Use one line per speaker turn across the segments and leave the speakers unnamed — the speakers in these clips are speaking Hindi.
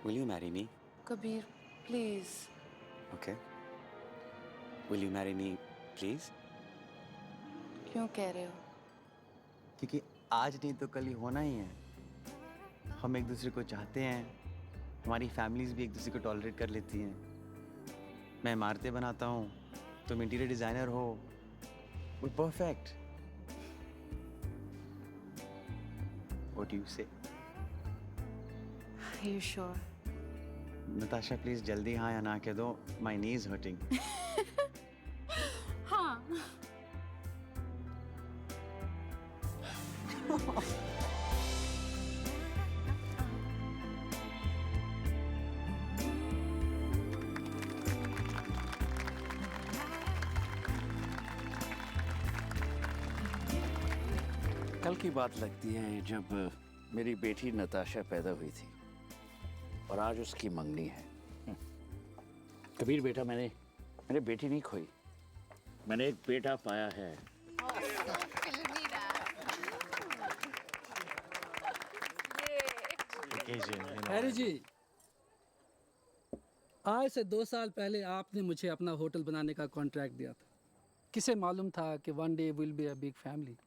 Will you marry me?
Kabir please.
Okay. Will you marry me, please?
क्यों कह रहे हो?
क्योंकि आज नहीं तो कल ही होना ही है. हम एक दूसरे को चाहते हैं. हमारी फैमिलीज भी एक दूसरे को टॉलरेट कर लेती हैं. मैं इमारतें बनाता हूँ, तुम इंटीरियर डिजाइनर हो. We're perfect. What do you say?
Are you sure?
Natasha, please जल्दी हाँ या ना कह दो. My knee is hurting.
हाँ.
कल की बात लगती है जब मेरी बेटी नताशा पैदा हुई थी और आज उसकी मंगनी है. कबीर बेटा, मैंने बेटी नहीं खोई, मैंने एक बेटा पाया है.
हैरी जी, आज से 2 साल पहले आपने मुझे अपना होटल बनाने का कॉन्ट्रैक्ट दिया था. किसे मालूम था कि one day will be a big family.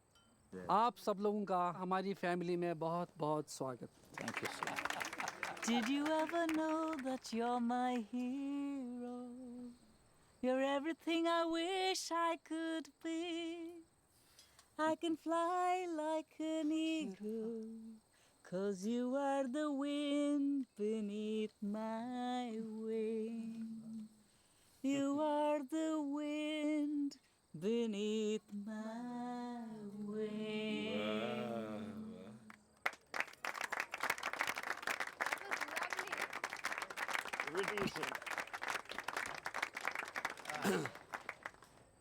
आप सब लोगों का हमारी फैमिली में बहुत बहुत स्वागत.
Thank you so much.
Did you ever know that you're my hero? You're everything I wish I could be. I can fly like an eagle, 'cause you are the wind beneath my wing. You are the wind beneath my wing.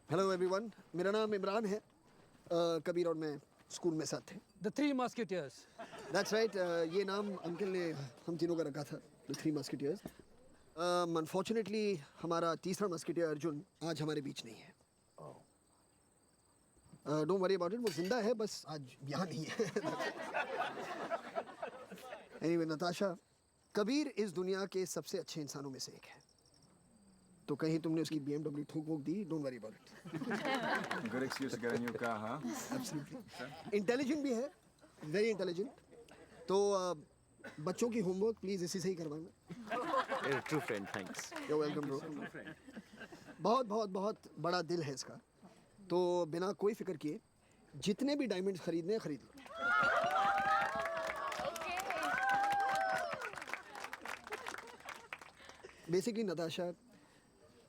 Hello everyone, मेरा नाम इमरान है. कबीर और मैं स्कूल में साथ थे.
The three musketeers.
That's right. ये नाम अंकल ने हम तीनों का रखा था, द थ्री मस्केटियर्स. अनफॉर्चुनेटली हमारा तीसरा मस्केटियर अर्जुन आज हमारे बीच नहीं है. डोंट वरी अबाउट इट, वो जिंदा है, बस आज यहाँ नहीं है. एनीवे नताशा, कबीर इस दुनिया के सबसे अच्छे इंसानों में से एक है. तो कहीं तुमने उसकी BMW ठोक वोक दी, don't worry about it.
Good excuse to get a new car, huh?
Absolutely. Intelligent भी है, वेरी इंटेलिजेंट. तो बच्चों की होमवर्क प्लीज इसी से ही करवाना.
True friend, thanks.
You welcome bro. बहुत बहुत बहुत बड़ा दिल है इसका. तो बिना कोई फिक्र किए जितने भी डायमंड्स खरीदने हैं खरीद लो. Basically Natasha,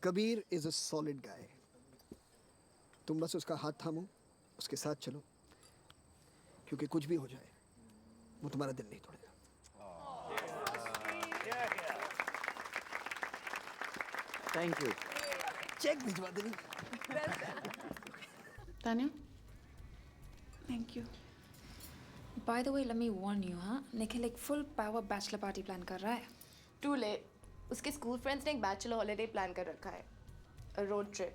Kabir is a solid guy. तुम बस उसका हाथ थामो, उसके साथ चलो, क्योंकि कुछ भी हो जाए वो तुम्हारा दिल नहीं तोड़ेगा.
Thank you.
चेक भिजवा देनी.
Tanya, thank you. By the way, let me warn you, हाँ? निखिल एक full power bachelor party plan कर रहा है.
Too late. उसके स्कूल फ्रेंड्स ने एक बैचलर हॉलीडे प्लान कर रखा है. रोड ट्रिप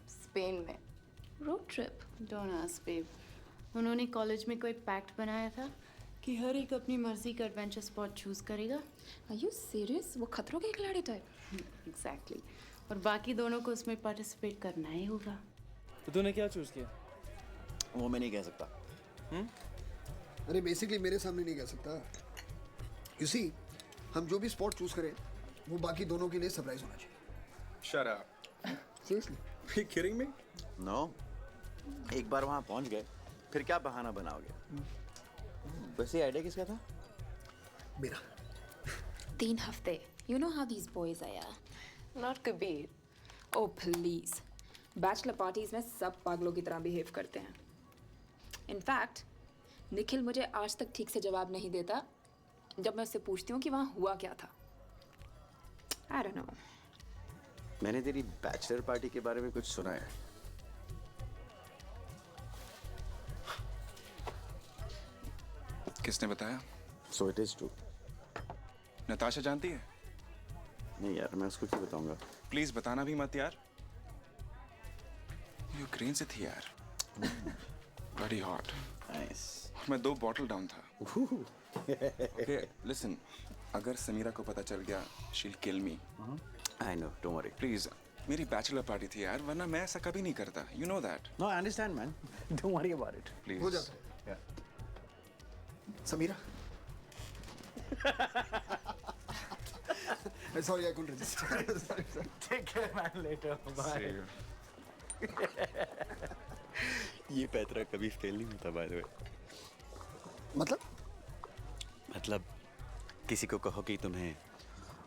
स्पेन में.
Road trip.
Don't ask, babe. उन्होंने कॉलेज में कोई पैक्ट बनाया था कि हर एक अपनी मर्जी का एडवेंचर स्पॉट चूज करेगा.
Are you serious? वो खतरों के खिलाड़ी टाइप.
एग्जैक्टली. और बाकी दोनों को उसमें पार्टिसिपेट करना ही होगा.
तो तूने क्या चूज किया?
वो मैं नहीं कह सकता.
अरे बेसिकली मेरे सामने नहीं कह सकता. यू सी, हम जो भी स्पॉट चूज करें वो बाकी दोनों के लिए सरप्राइज होना चाहिए.
Shut up.
Seriously.
Are you kidding me?
No. एक बार वहाँ पहुँच गए, फिर क्या बहाना बनाओगे? वैसे आइडिया किसका था?
मेरा.
3 हफ्ते. You know how these boys are, yeah?
Not Kabir.
Oh please. Bachelor parties में सब पागलों की तरह बिहेव करते हैं. इनफैक्ट निखिल मुझे आज तक ठीक से जवाब नहीं देता जब मैं उससे पूछती हूँ कि वहाँ हुआ क्या था. I don't know.
मैंने तेरी बैचलर पार्टी के बारे में कुछ सुना है.
किसने बताया?
So it is true.
Natasha जानती है?
नहीं यार, मैं उसको क्यों बताऊंगा?
प्लीज बताना भी मत यार. यूक्रेन से थी यार. बड़ी हॉट.
नाइस.
और मैं 2 बॉटल डाउन था। ओके लिसन, अगर समीरा को पता चल गया she'll kill me.
I know, don't worry.
Please, मेरी बैचलर पार्टी थी यार, वरना मैं ऐसा कभी नहीं करता। You know that.
No, I understand man, don't worry about it.
Please.
हो जाता है। Samira sorry, I couldn't resist.
Take care man, later, bye. ये पैतरा कभी फेल नहीं होता बाय द वे। मतलब किसी को कहो कि तुम्हें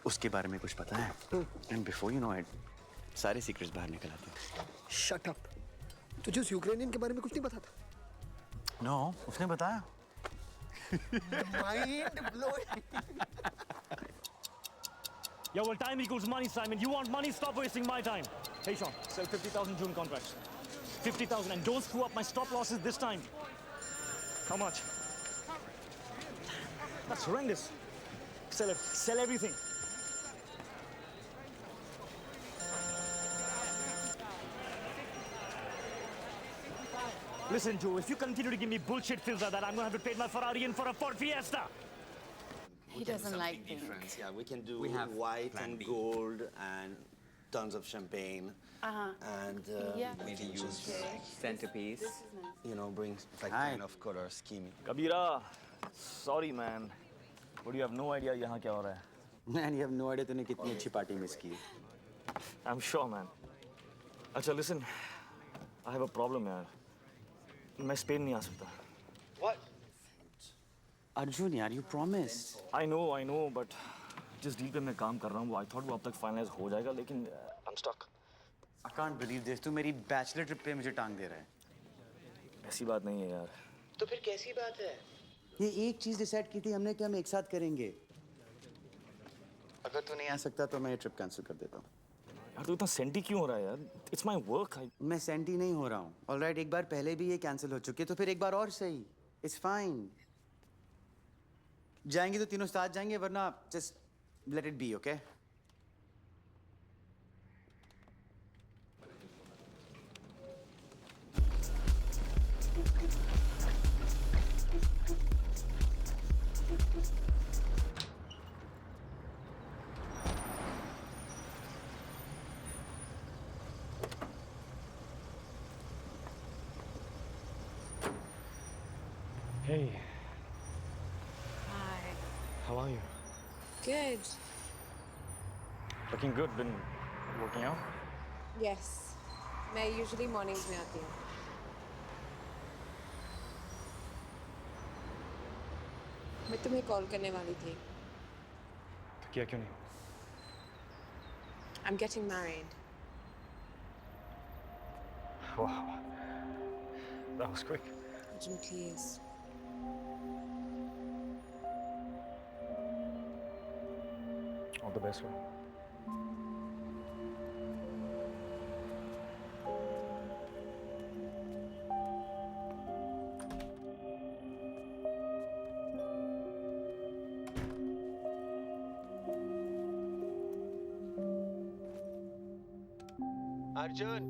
उसके बारे में कुछ पता है, and before you know it सारे सीक्रेट्स बाहर निकल आते हैं।
Shut up. तुझे उस यूक्रेनियन के बारे में कुछ नहीं पता था?
नो, उसने बताया।
Mind blowing.
Yeah, well, time equals money, Simon. You want money? Stop wasting my time. Hey, Sean, sell 50,000 June contracts. 50,000, and don't screw up my stop losses this time. How much? That's horrendous. Sell it. Sell everything. Listen, Joe, if you continue to give me bullshit fills like that, I'm gonna have to trade my Ferrari in for a Ford Fiesta.
He doesn't like pink.
Difference. Yeah, we can do
have
white
plan
and
B.
gold and tons of champagne. And
Yeah.
maybe use
Centerpiece.
you know, bring like
Hi.
kind of color scheme.
Kabira, sorry, man. But you have no idea यहाँ क्या हो रहा है.
Man, you have no idea तूने कितनी अच्छी पार्टी मिस की है।
I'm sure, man. अच्छा, listen. I have a problem, यार. मैं स्पेन नहीं आ सकता.
अर्जुन यार, you promised.
I know, but जिस डील पे मैं काम कर रहा हूँ वो I thought वो अब तक फाइनलाइज हो जाएगा, लेकिन I'm stuck.
I can't believe this, तू मेरी बैचलर ट्रिप पे मुझे टांग दे रहा है।
ऐसी बात नहीं है यार.
तो फिर कैसी बात है?
ये एक चीज डिसाइड की थी हमने कि हम एक साथ करेंगे। अगर तू नहीं आ सकता तो मैं ये ट्रिप कैंसिल कर देता हूँ।
यार तू इतना सेंटी क्यों हो रहा है यार? It's my work.
मैं सेंटी नहीं हो रहा हूँ। ऑलराइट, एक बार पहले भी ये कैंसिल हो चुकी है, तो फिर एक बार और सही। It's fine. जाएंगे तो तीनों साथ जाएंगे, वरना just let it be, okay?
Hey,
Hi.
how are you?
Good.
Looking good. Been working out?
Yes. मैं usually mornings में आती हूँ. मैं तुम्हें कॉल करने वाली थी.
तो किया क्यों नहीं?
I'm getting married.
Wow, that was quick.
Arjun, please.
All the best, bro.
Arjun,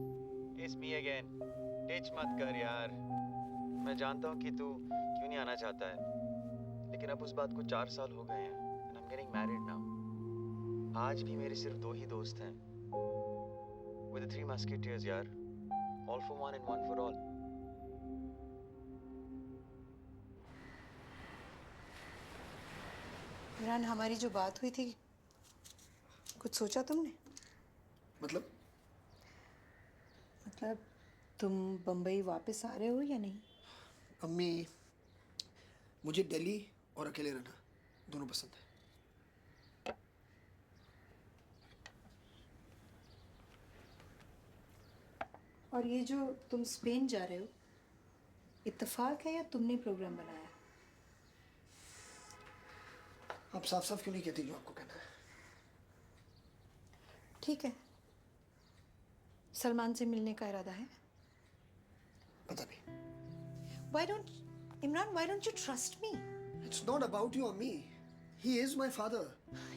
it's me again. Teach मत कर यार। मैं जानता हूँ कि तू क्यों नहीं आना चाहता है, लेकिन अब उस बात को 4 साल हो गए हैं, and I'm getting married now. आज भी मेरे सिर्फ 2 ही दोस्त हैं, with the 3 musketeers यार, all for one and one for all.
Imran, हमारी जो बात हुई थी, कुछ सोचा तुमने?
मतलब
तुम बम्बई वापस आ रहे हो या नहीं?
अम्मी, मुझे दिल्ली और अकेले रहना दोनों पसंद है।
और ये जो तुम स्पेन जा रहे हो, इत्तेफाक है या तुमने प्रोग्राम बनाया?
आप साफ साफ क्यों नहीं कहती जो आपको कहना है?
ठीक है, सलमान से मिलने का इरादा है?
पता नहीं।
Imran, why don't you trust me?
It's not about you or me. He is my father.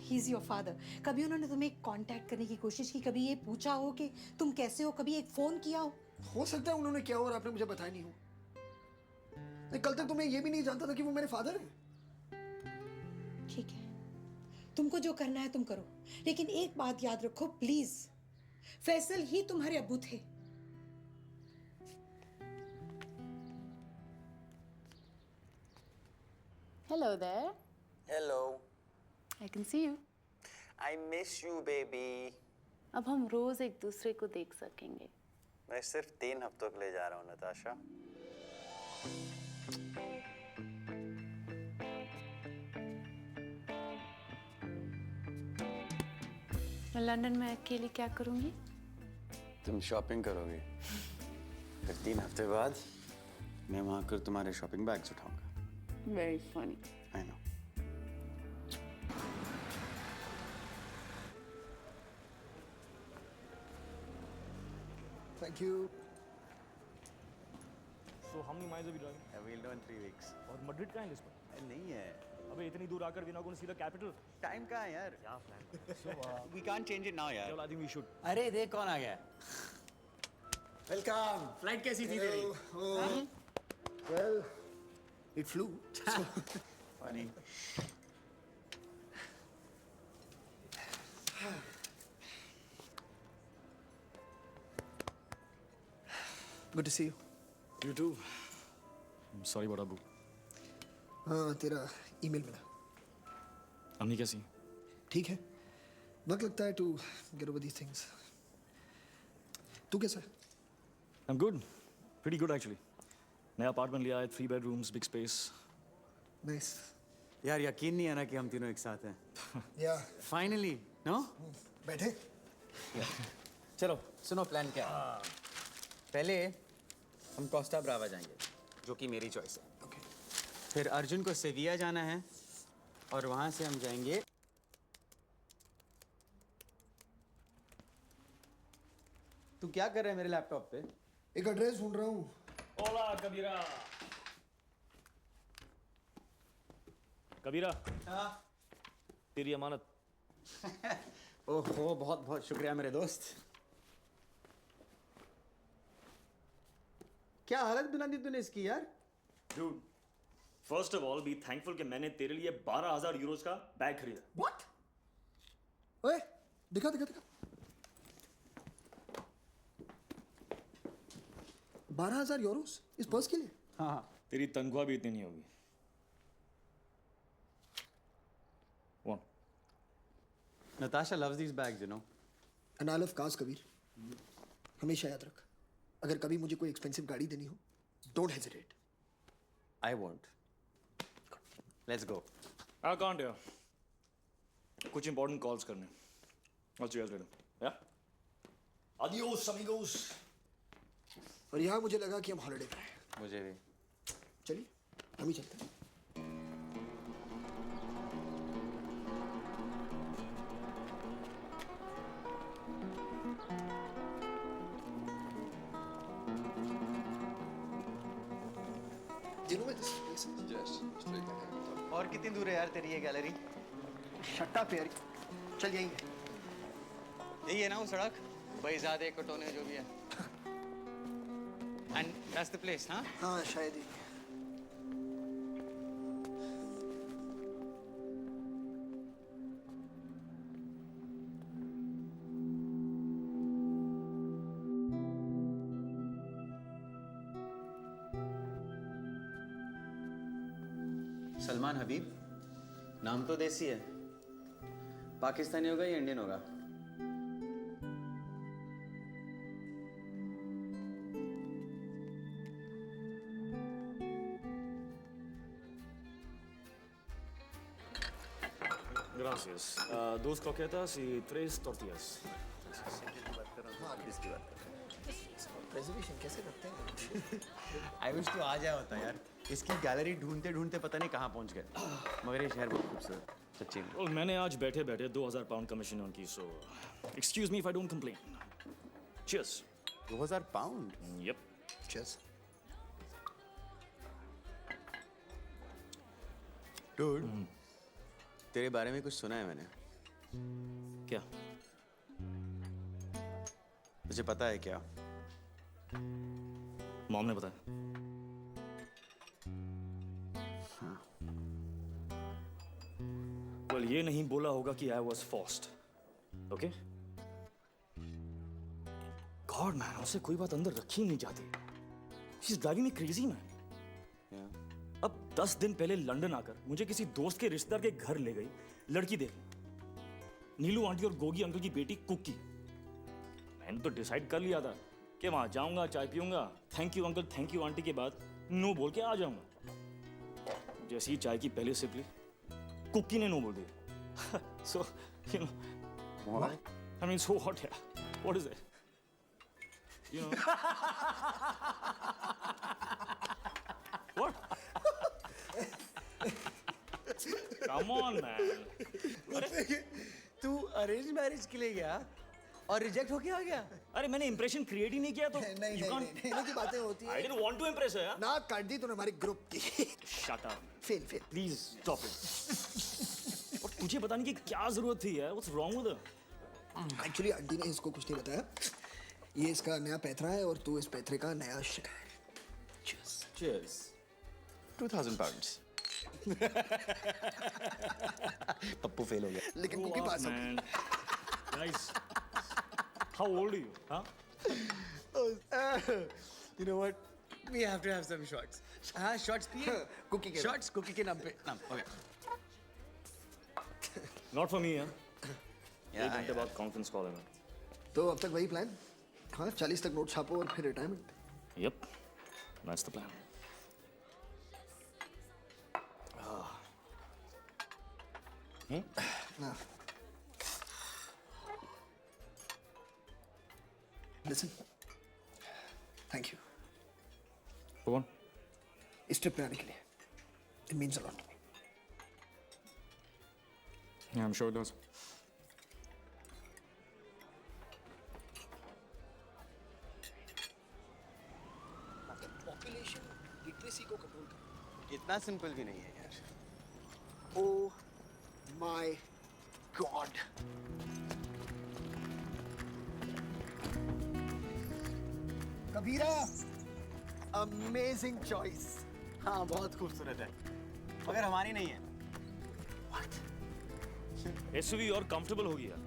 He's your father. कभी उन्होंने तुम्हें कांटेक्ट करने की कोशिश की? कभी ये पूछा हो कि तुम कैसे हो? कभी एक फोन किया हो?
हो सकता है उन्होंने किया हो और आपने मुझे बताया नहीं हो। कल तक तो मैं ये भी नहीं जानता था कि वो मेरे फादर हैं।
ठीक है, तुमको जो करना है तुम करो, लेकिन एक बात याद रखो प्लीज, फैसल ही तुम्हारे अब्बू थे।
Hello there.
Hello,
I can see you.
I miss you baby.
अब हम रोज एक दूसरे को देख सकेंगे।
मैं सिर्फ 3 हफ्तों के लिए जा रहा हूँ नताशा।
मैं लंदन में अकेली क्या करूंगी?
तुम शॉपिंग करोगे, फिर 3 हफ्ते बाद मैं वहां आकर तुम्हारे शॉपिंग बैग्स उठाऊंगा।
Very funny.
I know.
Thank you.
So how many miles are we driving?
We'll do in 3 weeks।
और मड्रिड कहाँ है लिस्बन?
नहीं है,
अबे इतनी दूर आकर we're not going to see the capital.
Time कहाँ है यार?
क्या plan?
We can't change it now यार।
Well, I think we should.
अरे देख कौन आ गया। वेलकम। फ्लाइट कैसी थी तेरी?
Well, it flew.
Funny।
Good to see you.
You too. I'm sorry about Abu.
हाँ, तेरा ईमेल मिला।
अम्मी कैसी?
ठीक है, वक्त लगता है to get over these things। तू कैसा है?
I'm good. Pretty good actually. नया अपार्टमेंट लिया है, 3 bedrooms, big space.
Nice।
यार यकीन नहीं आ रहा कि हम तीनों एक साथ हैं।
Yeah।
Finally, no?
बैठे?
चलो सुनो प्लान क्या है। पहले हम कोस्टा ब्रावा जाएंगे, जो कि मेरी चॉइस है।
Okay।
फिर अर्जुन को सेविया जाना है और वहां से हम जाएंगे तू क्या कर रहा है मेरे लैपटॉप पे?
एक एड्रेस ढूंढ रहा हूँ।
Hola, कबीरा। कबीरा।
हाँ।
तेरी अमानत।
ओहो, बहुत बहुत शुक्रिया मेरे दोस्त। क्या हालत बना दी तूने इसकी यार?
Dude, first of all, be thankful कि मैंने तेरे लिए 12,000 यूरोस का बैग खरीदा।
What? ओए, दिखा दिखा दिखा। 12,000 यूरोस इस पर्स के लिए?
हाँ।
तेरी तनख्वाह भी इतनी नहीं होगी। One.
Natasha loves these bags, you know.
And I love cars, Kabir. हमेशा याद रख, अगर कभी मुझे कोई एक्सपेंसिव गाड़ी देनी हो, don't hesitate।
I won't. Let's go.
I can't यार। कुछ important calls करने। I'll see you guys later. Yeah? Adios, amigos.
और यहाँ मुझे लगा कि हम हॉलिडे पे हैं।
मुझे भी।
चलिए, हम ही चलते हैं। You know where this place is?
Yes, straight ahead।
और कितनी दूर है यार तेरी ये गैलरी?
शट्टा पे यार, चल यहीं है।
यही है ना वो सड़क? बईज़ादे कटोने जो भी है। And that's the place, हाँ?
हाँ, शायद ही।
सलमान हबीब, नाम तो देसी है। पाकिस्तानी होगा या इंडियन होगा?
Gracias. Dos croquetas y 3 tortillas.
हाँ, इसकी बात कर रहे हैं। Reservation कैसे करते हैं?
आई विश तू आ जाए होता यार। इसकी गैलरी ढूंढते ढूंढते पता नहीं कहाँ पहुँच गए। मगर ये शहर बहुत खूबसूरत है, सच्ची में।
Well, मैंने आज बैठे बैठे 2,000 पाउंड कमीशन ऑन की, so excuse me if I don't complain. Cheers.
2000 pound?
Yep.
Cheers।
Dude, तेरे बारे में कुछ सुना है मैंने।
क्या?
तुझे पता है क्या?
मॉम ने बताया। केवल ये नहीं बोला होगा कि I was forced. Okay god man, उससे कोई बात अंदर रखी नहीं जाती. She is driving me crazy man. अब 10 दिन पहले लंदन आकर मुझे किसी दोस्त के रिश्तेदार के घर ले गई लड़की देखने. नीलू आंटी और गोगी अंकल की बेटी कुकी. मैंने तो डिसाइड कर लिया था कि वहां जाऊंगा, चाय पीऊंगा, thank you uncle, thank you aunty के बाद नो बोल के आ जाऊंगा. जैसे ही चाय की पहली सिप ली, कुकी ने नो बोल दिया. So you know, I mean, so hot, yeah. What is it? You know. What? Come on, man.
तू अरेंज मैरिज के लिए गया और रिजेक्ट होके आ गया.
अरे मैंने इंप्रेशन क्रिएट ही नहीं किया तो.
नहीं
you can't.
नहीं की बातें होती
I
है
didn't want to impress her.
ना काट दी तूने हमारी ग्रुप की.
Shut up.
Fail fail.
Please stop it. और तुझे बताने की क्या जरूरत थी यार? What's wrong with her?
Actually aunty ने इसको कुछ नहीं बताया. ये इसका नया पैथरा है और तू इस पैथरे का नया शिकार है. Cheers.
Cheers. 2,000 pounds. Pappu fail हो गया.
लेकिन कुकी पास हो गई.
Man. Nice. How old are you? Huh?
You know what? We have to have some shots. हाँ, shots पिए.
कुकी के
Shots कुकी के नाम पे. नाम. Okay.
Not for me, huh?
Yeah,
एक घंटे बाद कॉन्फ्रेंस कॉल है मैं.
तो अब तक वही प्लान. हाँ 40 तक नोट छापो और फिर retirement.
Yep, that's the plan.
Now, listen. Thank you.
Go on.
इस ट्रिप पे आने के लिए. It means a lot to me.
Yeah, I'm sure it does.
Population literacy को कंट्रोल करना.
इतना सिंपल भी नहीं है यार.
Oh my God. Kabira, amazing choice.
हाँ, बहुत खूबसूरत है. मगर हमारी नहीं है.
SUV और कंफर्टेबल होगी यार.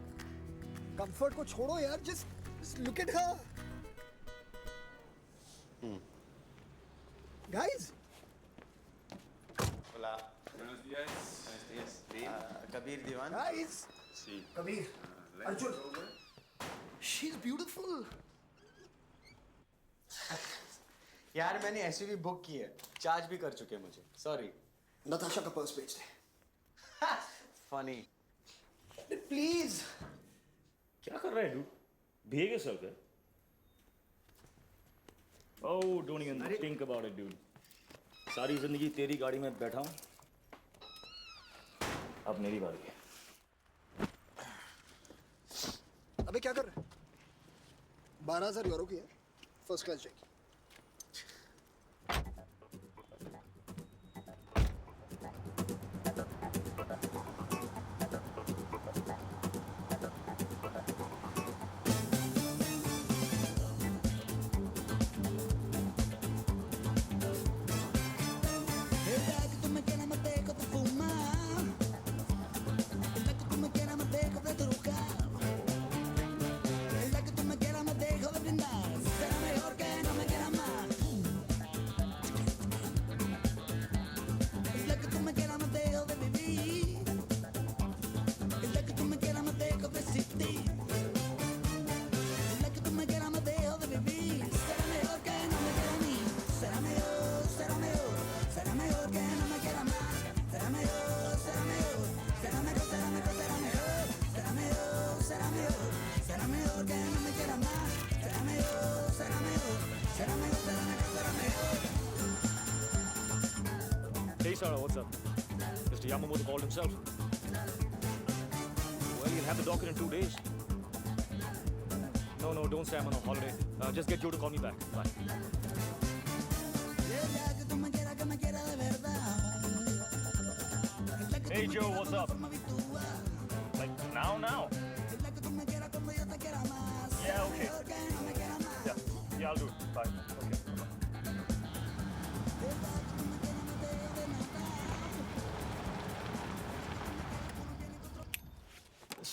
Comfort को छोड़ो यार. Just look at her. Guys.
Hola. Buenos días. Kabir Diwan.
Guys. Kabir. Arjun. She's beautiful.
यार मैंने SUV बुक की है. चार्ज भी कर चुके हैं मुझे. Sorry.
नताशा का पर्स भेज दे.
Funny.
Please.
क्या कर रहा है dude? Behave yourself, यार. Oh, don't even think about it, dude. सारी जिंदगी तेरी गाड़ी में बैठा हूँ. अब मेरी बारी है.
अबे क्या कर रहा है? 12,000 यूरो की है. फर्स्ट क्लास जाएगी.
Hey Sarah, what's up? Mr. Yamamoto called himself. Well, you'll have the docket in 2 days. No, don't say I'm on a holiday. Just get Joe to call me back. Bye. Hey Joe, what's up? Like now? Yeah, okay. Yeah, I'll do it. Bye. Okay.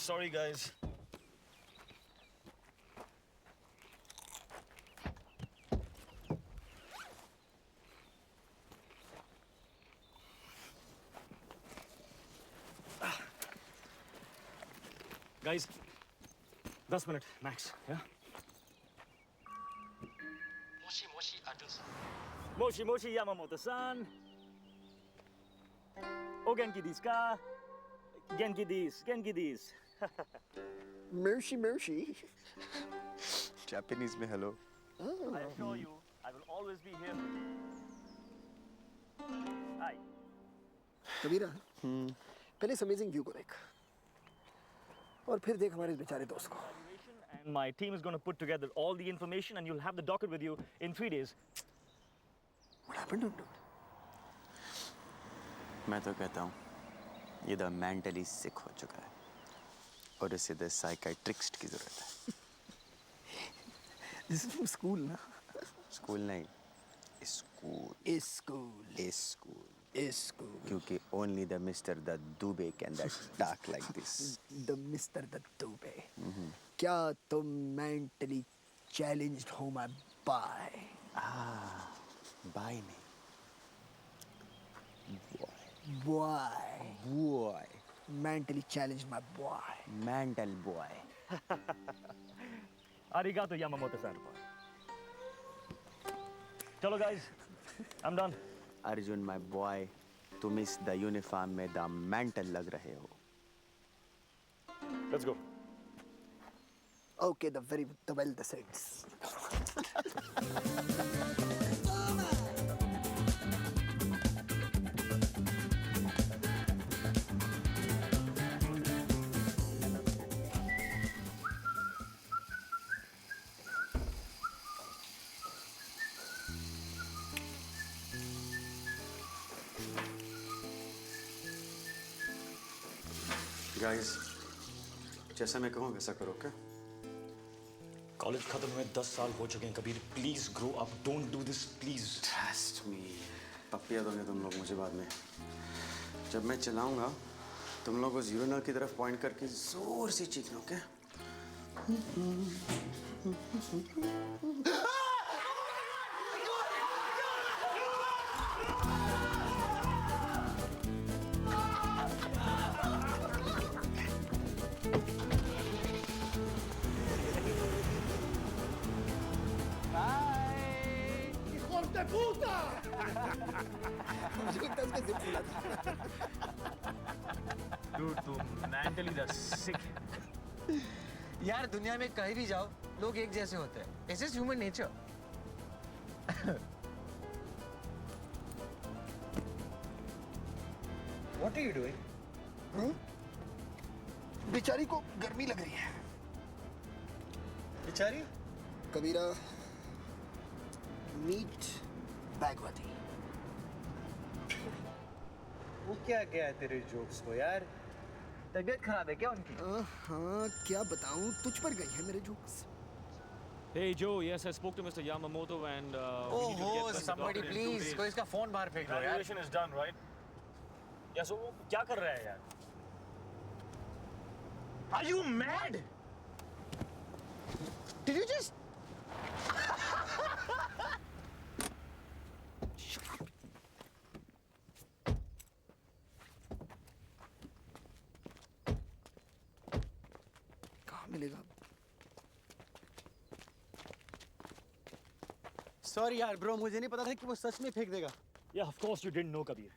sorry guys. Guys, 10 minutes max, yeah? Moshi Moshi Yamamoto-san. O genki desu ka? Genki desu, genki desu.
Mercy, mercy.
Japanese में hello.
I assure you, I will always be here for you. Hi.
कबीरा, पहले इस अमेजिंग व्यू को देख और फिर देख हमारे बेचारे दोस्त को.
And my team is going to put together all the information and you'll have the docket with you in 3 days.
What happened to him?
मैं तो कहता हूँ ये द मेंटली सिक हो चुका है और इसे द साइकाइट्रिस्ट की जरूरत है.
This is from school, ना?
स्कूल नहीं, स्कूल. स्कूल. क्योंकि only the Mr. the Dubey can that talk like this.
The Mr. the Dubey. क्या तुम mentally challenged हो my boy?
बाय नहीं.
Boy. Mentally challenged my boy.
Mental boy.
Arigato Yamamoto-san. Chalo guys, I'm done.
Arjun my boy, तुम इस द यूनिफॉर्म में द मेंटल लग रहे हो.
Let's go.
Okay, the well the saints.
Guys, जैसा मैं कहूँ वैसा करो. क्या
कॉलेज खत्म हुए 10 साल हो चुके हैं. Kabir please grow up, don't do this please.
Trust me. पप्पियाँ दोगे तुम लोग मुझे बाद में. जब मैं चलाऊंगा तुम लोग को जीरो नल की तरफ पॉइंट करके जोर से चीखना. ओके?
Dude, तुम mentally the sick.
यार दुनिया में कहीं भी जाओ लोग एक जैसे होते हैं. It's just human nature. What are you doing?
बेचारी को गर्मी लग रही है.
बेचारी?
कबीरा, मीट बैगवती.
वो क्या गया है तेरे जोक्स को यार? तबीयत खराब है क्या उनकी?
हाँ, क्या बताऊं, तुझ पर गई है मेरे jokes.
Hey Joe, yes, I spoke to Mr. Yamamoto and we need to get back to
somebody
doctor in 2
please,
days.
कोई इसका फोन बाहर फेंक दो यार.
Graduation is done, right? Yeah, so वो क्या कर रहा है यार? Are you mad?
Did you just?
कहाँ मिलेगा?
सॉरी यार ब्रो, मुझे नहीं पता था कि वो सच में फेंक देगा.
Yeah, of course you didn't know, Kabir.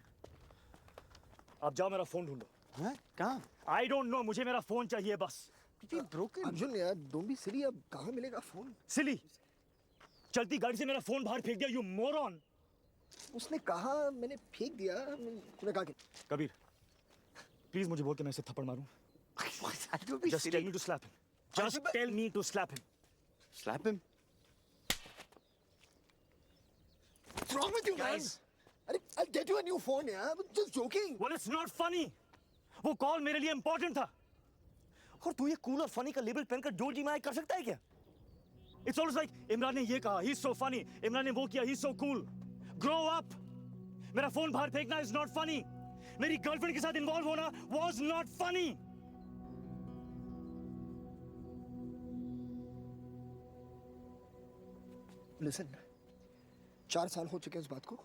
आप जाओ मेरा फोन ढूंढो.
हाँ? कहाँ?
I don't know, मुझे मेरा फोन चाहिए बस.
ब्रोकन.
अर्जुन यार, don't be silly. अब कहाँ मिलेगा फोन?
Silly. चलती गाड़ी से मेरा फोन बाहर फेंक दिया, you moron.
उसने कहा, मैंने फेंक दिया. तूने कहा कि
कबीर, प्लीज मुझे बोल के मैं इसे थप्पड़ मारूं. Just tell me to slap him. Just tell me to slap him.
Slap him?
What's wrong with you guys? अरे, I'll get you a new phone यार. Just joking.
Well, it's not funny. वो कॉल मेरे लिए इंपॉर्टेंट था. और तू ये कूल और फनी का लेबल पहनकर जोर जी माय कर सकता है क्या? It's always like इमरान ने ये कहा, he's so funny. इमरान ने वो किया, he's so cool. Grow up. मेरा फोन बाहर फेंकना is not funny. मेरी गर्लफ्रेंड के साथ इन्वॉल्व होना was not funny.
लिसन, 4 साल हो चुके हैं इस बात को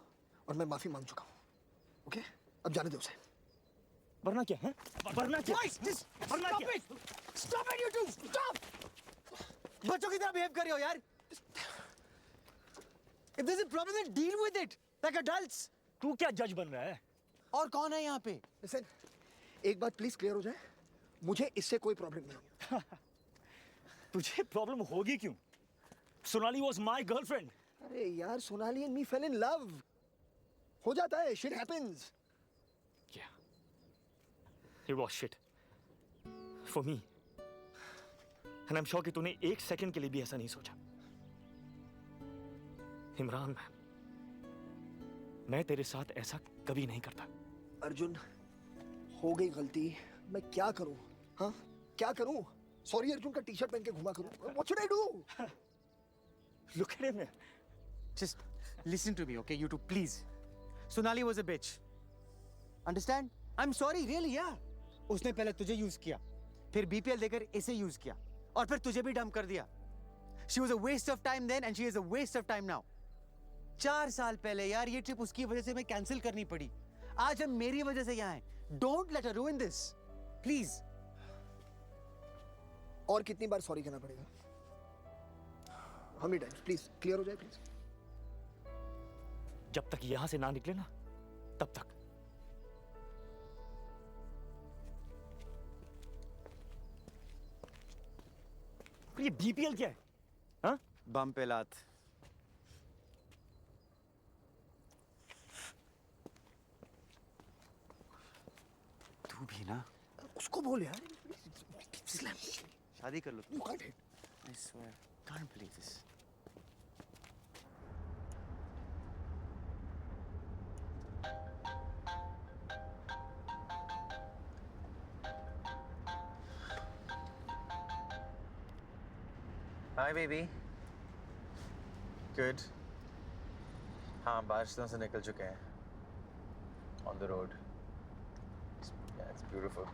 और मैं माफी मांग चुका हूँ। ओके, अब जाने दो उसे।
वरना क्या है? वरना क्या? वरना क्या?
Stop it, you two! Stop! बच्चों की तरह behave कर रहे हो यार। If there's a problem, then deal with it like adults.
तू क्या जज बन रहा है?
और कौन है यहाँ पे?
लिसन, एक बात प्लीज क्लियर हो जाए, मुझे इससे कोई प्रॉब्लम नहीं है।
तुझे प्रॉब्लम होगी क्यों? Sonali was my girlfriend.
अरे यार, Sonali and me fell in love. हो जाता है, shit happens.
Yeah. It was shit. For me. And I'm sure कि तूने एक सेकंड के लिए भी ऐसा नहीं सोचा। इमरान, मैं तेरे साथ ऐसा कभी नहीं करता।
अर्जुन, हो गई गलती, मैं क्या करूं? हाँ, क्या करूं? सॉरी अर्जुन का टी-शर्ट पहन के घुमा करूं? What should I do?
Look at him.
Just listen to me, okay, you two, please. Sonali was a bitch. Understand? I'm sorry, really, yeah. उसने पहले तुझे यूज किया, फिर बीपीएल देकर इसे यूज किया, और फिर तुझे भी डंप कर दिया. She was a waste of time then, and she is a waste of time now. 4 साल पहले यार ये ट्रिप उसकी वजह से मैं कैंसिल करनी पड़ी. आज हम मेरी वजह से यहाँ हैं. Don't let her ruin this, please.
और कितनी बार सॉरी कहना पड़ेगा? How many times? Please, clear हो जाए please.
जब तक यहां से ना निकले ना, तब तक। ये बीपीएल क्या है? हाँ?
बम पे लात।
तू भी ना.
उसको बोल यार.
शादी कर लो.
You can't hit.
I swear, can't believe this.
Hi, baby. Good. हाँ, बारिशों से निकल चुके हैं. On the road. Yeah, it's beautiful.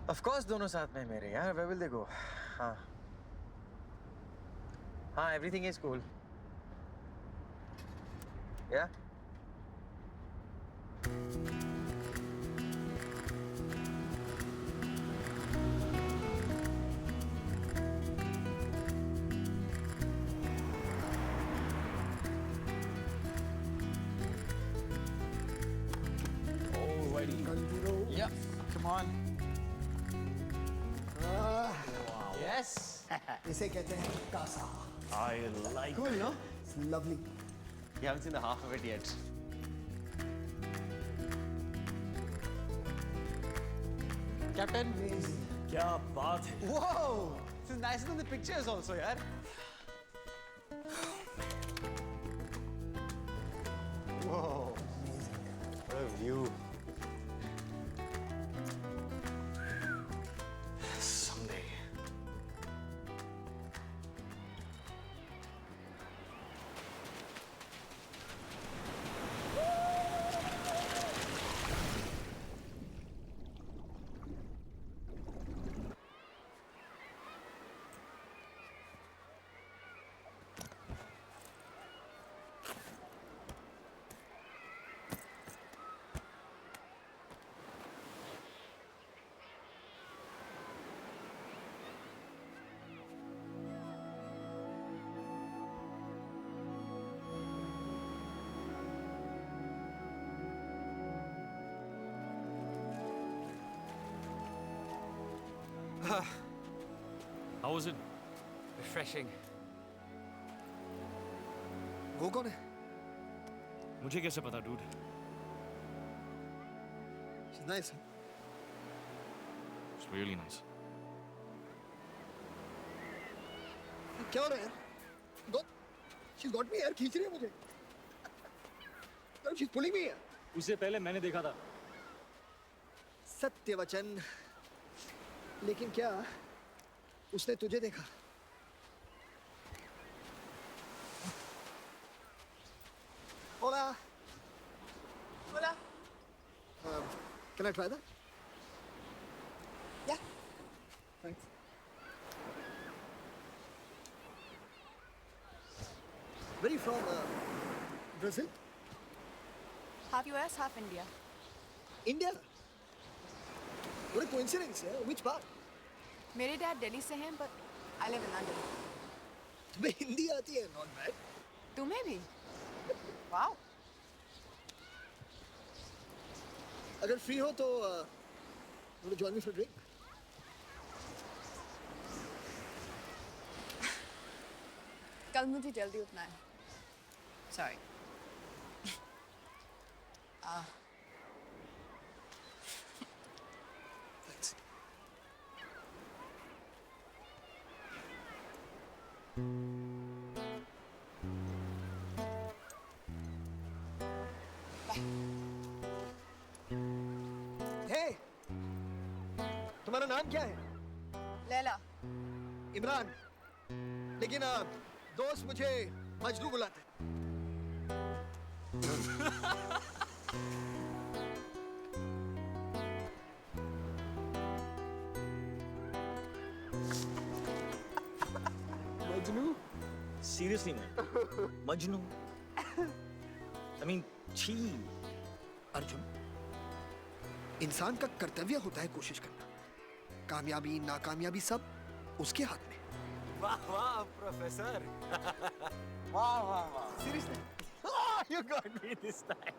Of course, दोनों साथ में मेरे यार. Where will they go? हाँ. हाँ, everything is cool. Yeah.
Yeah, come on.
Yes.
इसे कहते हैं Kasa.
I like
Cool, no?
It's lovely.
You haven't seen the half of it yet. Captain.
Amazing.
क्या बात है?
Whoa! This is nicer than the pictures also, yaar. Whoa! What a view.
Someday. How was it?
Refreshing.
वो कौन है?
मुझे कैसे पता, dude?
She's nice.
It's really nice.
क्या हो रहा है यार? She's got me यार, खींच रही है मुझे. She's pulling me यार.
उससे पहले मैंने देखा था।
सत्य वचन. लेकिन क्या उसने तुझे देखा? Hola.
बोला
Can I try that?
Yeah.
Thanks. Where are you from? Brazil?
Half US, half India.
India? What a coincidence, yeah? Which part?
मेरे डैड दिल्ली से हैं, but I live in London.
तुम्हें हिंदी आती है? Not bad.
तुम्हें भी? Wow.
अगर फ्री हो तो want to join me for a drink?
कल मुझे जल्दी उठना है. Sorry.
Thanks. Hey, तुम्हारा नाम क्या है?
लैला.
इमरान. लेकिन दोस्त मुझे मजनू बुलाते हैं. Majnu?
Seriously man, Majnu. I mean, छी।
अर्जुन, इंसान का कर्तव्य होता है कोशिश करना. कामयाबी नाकामयाबी सब उसके हाथ में.
वाह वाह प्रोफेसर. वाह वाह वाह.
Seriously?
You got me this time.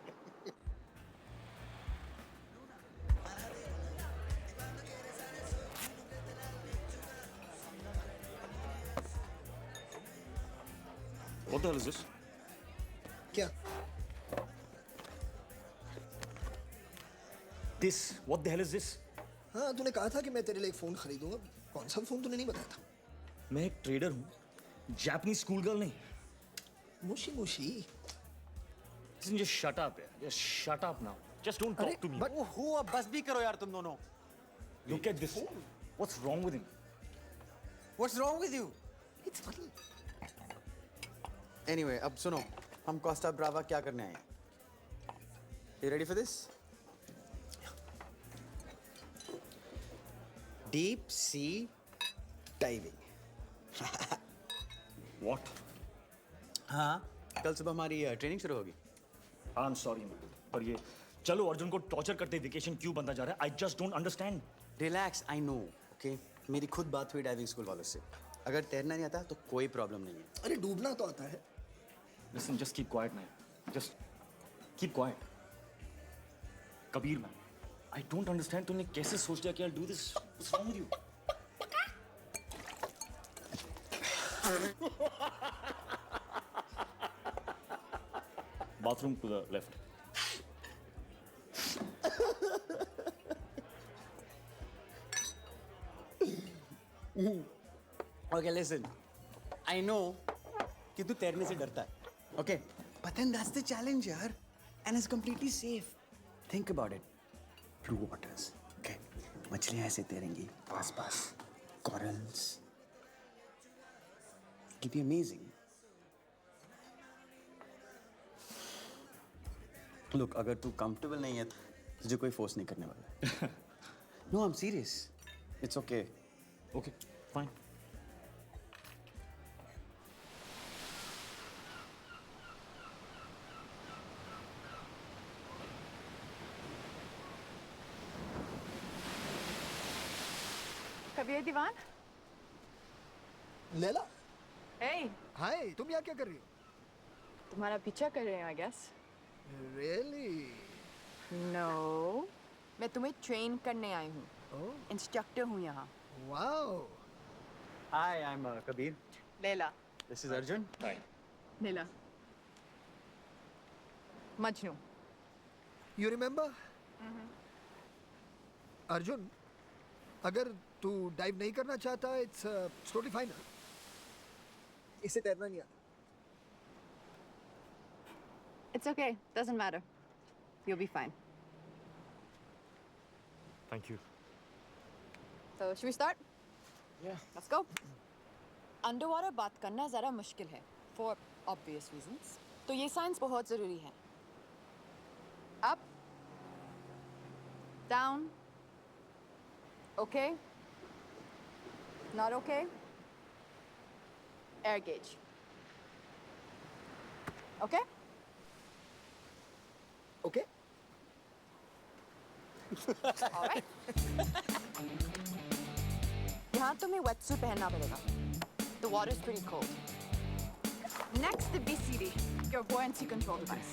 What the hell is this?
क्या?
This? What the hell is this?
हाँ, तूने कहा था कि मैं तेरे लिए एक फोन खरीदूंगा. कौन सा फोन तूने नहीं बताया था?
मैं एक ट्रेडर हूँ, जापानीज स्कूल गर्ल नहीं.
मुशी मुशी.
Listen, just shut up, यार. Just shut up now. Just don't talk to me.
but-
ओहो, अब बस भी करो यार तुम दोनों.
Look at this. What's wrong with him?
What's wrong with you?
It's funny.
Anyway, अब सुनो, हम कोस्टा ब्रावा क्या करने आए हैं? You ready for this? Deep sea diving.
What?
हाँ, कल सुबह हमारी ट्रेनिंग शुरू होगी.
I'm sorry, man. पर ये चलो अर्जुन को टॉर्चर करते वेकेशन क्यों बनता जा रहा है? I just don't understand.
Relax, I know, okay? मेरी खुद बात हुई डाइविंग स्कूल वालों से. अगर तैरना नहीं आता तो कोई प्रॉब्लम नहीं है.
अरे डूबना तो आता है.
Listen, just keep quiet, man. Just keep quiet. Kabir, man. I don't understand. तूने कैसे सोच लिया कि I'll do this? What's wrong with you? Bathroom to the left.
Okay, listen. I know कि तू तैरने से डरता है. Okay, but then that's the challenge, यार. And it's completely safe. Think about it. Blue waters. Okay, मछलियाँ ऐसे तैरेंगी पास-पास. Corals. It'll be amazing. Look, अगर तू comfortable नहीं है, तुझे कोई force नहीं करने वाला है. No, I'm serious. It's okay.
Okay, fine.
Kabir Diwan.
Laila.
Hey,
हाय, तुम यहाँ क्या कर रही हो?
तुम्हारा पीछा कर रहे हैं, I guess.
Really?
No. मैं तुम्हें ट्रेन करने आई हूँ.
Oh,
इंस्ट्रक्टर हूँ यहाँ.
wow.
Hi, I'm Kabir.
Laila.
This is Arjun.
Hi.
Laila. Majnu.
You remember? Arjun, अगर तू डाइव नहीं करना चाहता, it's totally fine. इसे तैरना नहीं आता.
It's okay. Doesn't matter. You'll be fine.
Thank you.
So, should we start?
Yeah.
Let's go. Underwater बात करना ज़रा मुश्किल है, for obvious reasons. तो ये साइंस बहुत ज़रूरी है. Up, down, okay, not okay, air gauge. Okay?
Okay?
All right. यहाँ तुम्हें wetsuit पहनना पड़ेगा. The water is pretty cold. Next, the BCD, your buoyancy control device.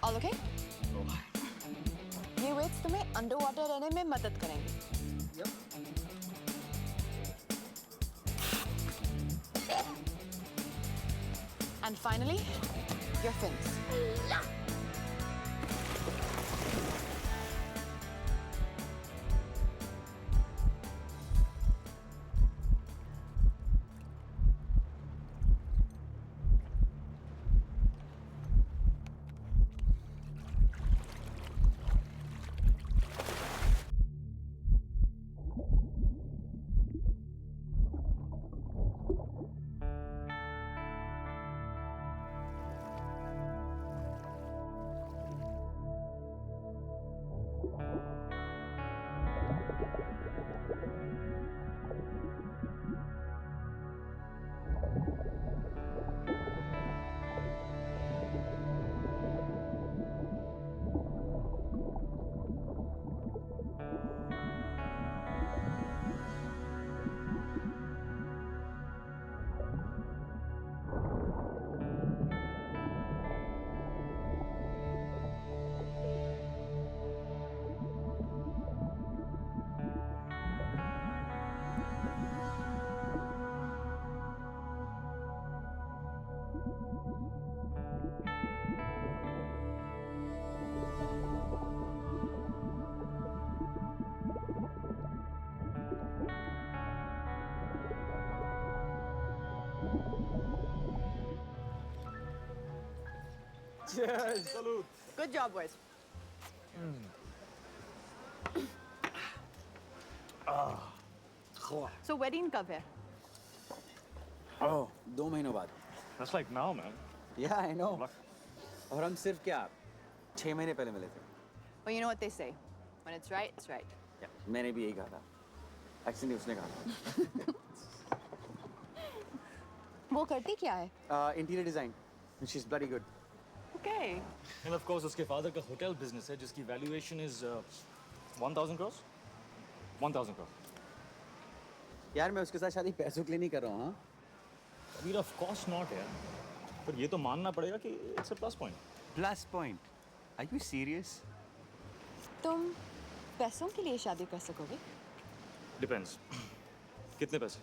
All okay? ये weights तुम्हें underwater रहने में मदद करेंगे. And finally, your fins.
Cheers. Salute.
Good job, boys. So wedding कब है?
ओह 2 महीनों बाद.
That's like now, man.
Yeah, I know. और हम सिर्फ क्या 6 महीने पहले मिले थे.
Well, you know what they say. When it's right, it's right.
Yeah, मैंने भी यही कहा था. Actually उसने कहा था.
वो करती क्या है?
Interior design. She's bloody good.
Okay.
And of course, उसके father का hotel business है जिसकी valuation is 1,000 crores. 1,000 crores.
यार मैं उसके साथ शादी पैसों के लिए नहीं कर रहा हूँ. हाँ.
Kabir, of course not, यार. पर ये तो मानना पड़ेगा कि it's a plus point.
Plus point. Are you serious?
तुम पैसों के लिए शादी कर सकोगे?
Depends. कितने पैसे?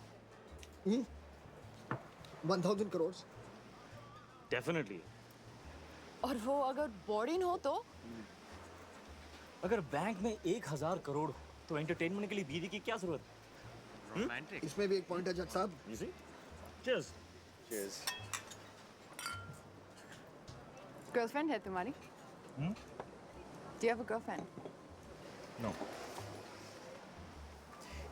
1,000 crores.
Definitely.
और वो अगर बोर्डिंग हो तो?
अगर बैंक में 1,000 करोड़ हो तो एंटरटेनमेंट के लिए बीवी की क्या जरूरत?
Romantic.
इसमें भी एक पॉइंट है जज साहब.
You see? Cheers.
Cheers.
Girlfriend है तुम्हारी?
Hmm?
Do you have a girlfriend?
No.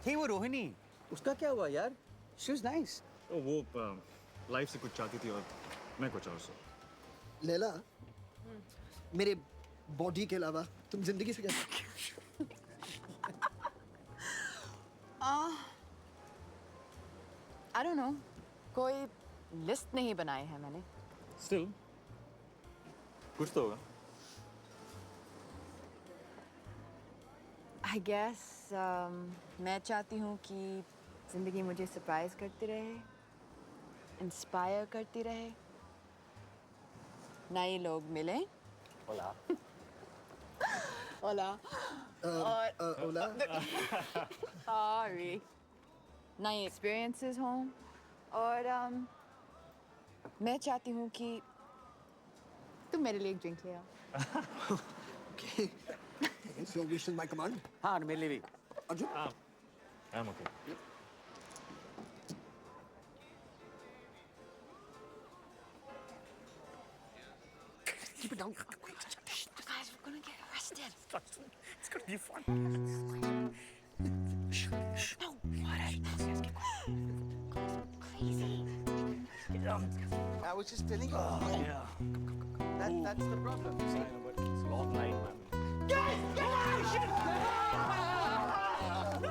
Hey वो रोहिणी. उसका क्या हुआ यार? She was nice.
तो वो लाइफ से कुछ चाहती थी और मैं कुछ और से.
लैला, मेरे बॉडी के अलावा तुम जिंदगी से क्या?
I don't know. कोई लिस्ट नहीं बनाई है मैंने.
Still, कुछ तो होगा.
I guess मैं चाहती हूँ कि जिंदगी मुझे सरप्राइज करती रहे, इंस्पायर करती रहे, नए लोग मिलें.
Hola.
ओला.
ओला.
Sorry. नए एक्सपीरियंसेस हों और मैं चाहती हूँ कि तुम मेरे लिए एक ड्रिंक ले आओ.
Okay. So wish is my command.
हाँ और मेरे लिए भी.
Arjun.
I'm okay.
Keep it down.
Guys, we're gonna get arrested.
It's gonna be fun.
No, what? Crazy.
I was just telling you.
Yeah.
That's the problem. You see?
I know, but it's a long night, man.
Guys, get out of here! I'm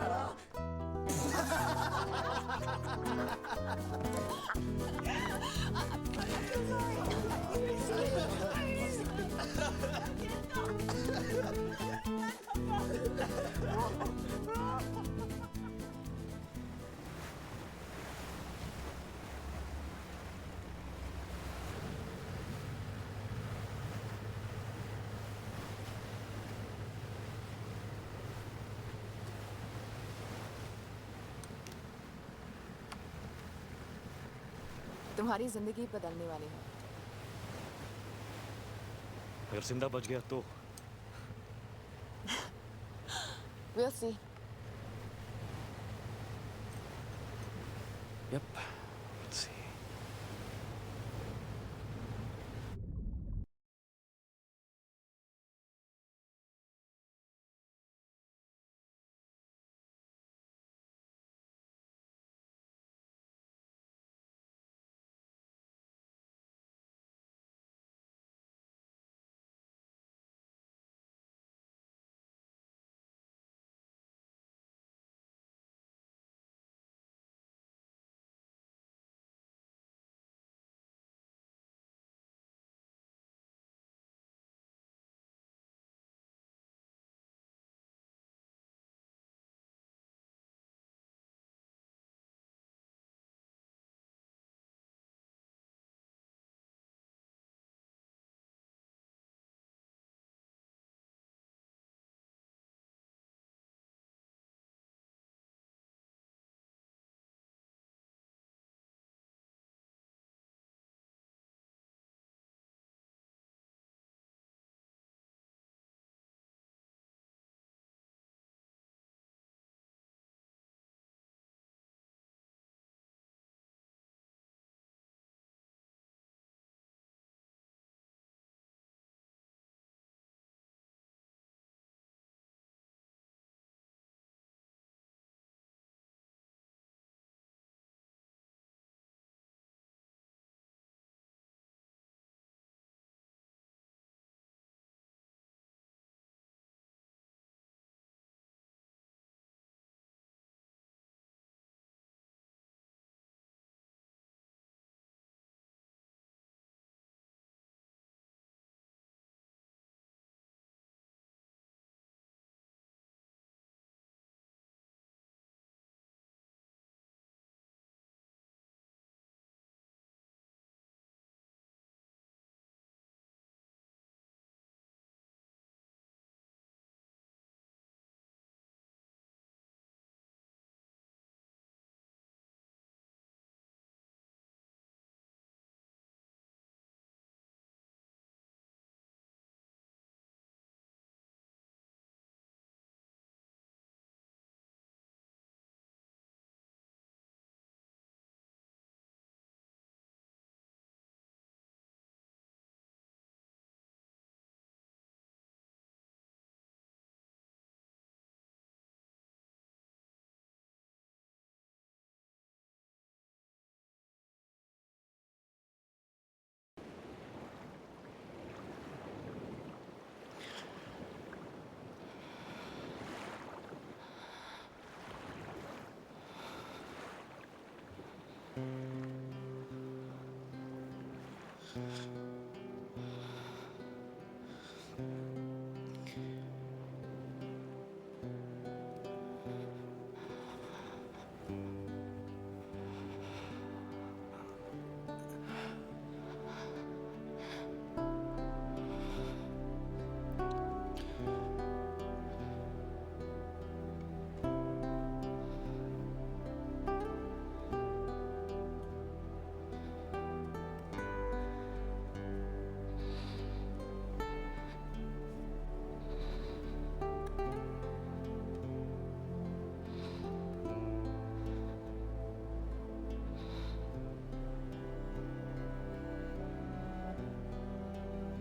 sorry. तुम्हारी जिंदगी बदलने वाली है।
अगर जिंदा बच गया तो
We'll see.
Yep. Let's see.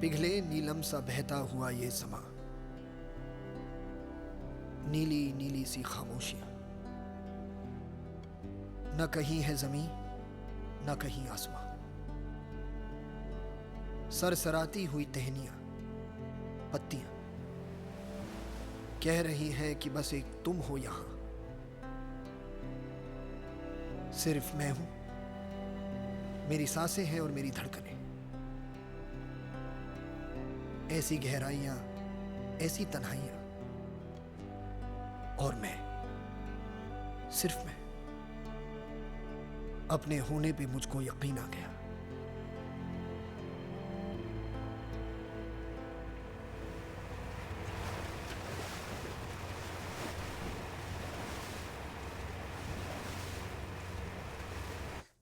पिघले नीलम सा बहता हुआ ये समा, नीली नीली सी खामोशियां, न कहीं है जमीन न कहीं आसमां, सरसराती हुई टहनियां पत्तियां कह रही हैं कि बस एक तुम हो यहां, सिर्फ मैं हूं, मेरी सांसें हैं और मेरी धड़कनें, ऐसी गहराइयां, ऐसी तन्हाइयां, और मैं, सिर्फ मैं। अपने होने पे मुझको यकीन आ गया।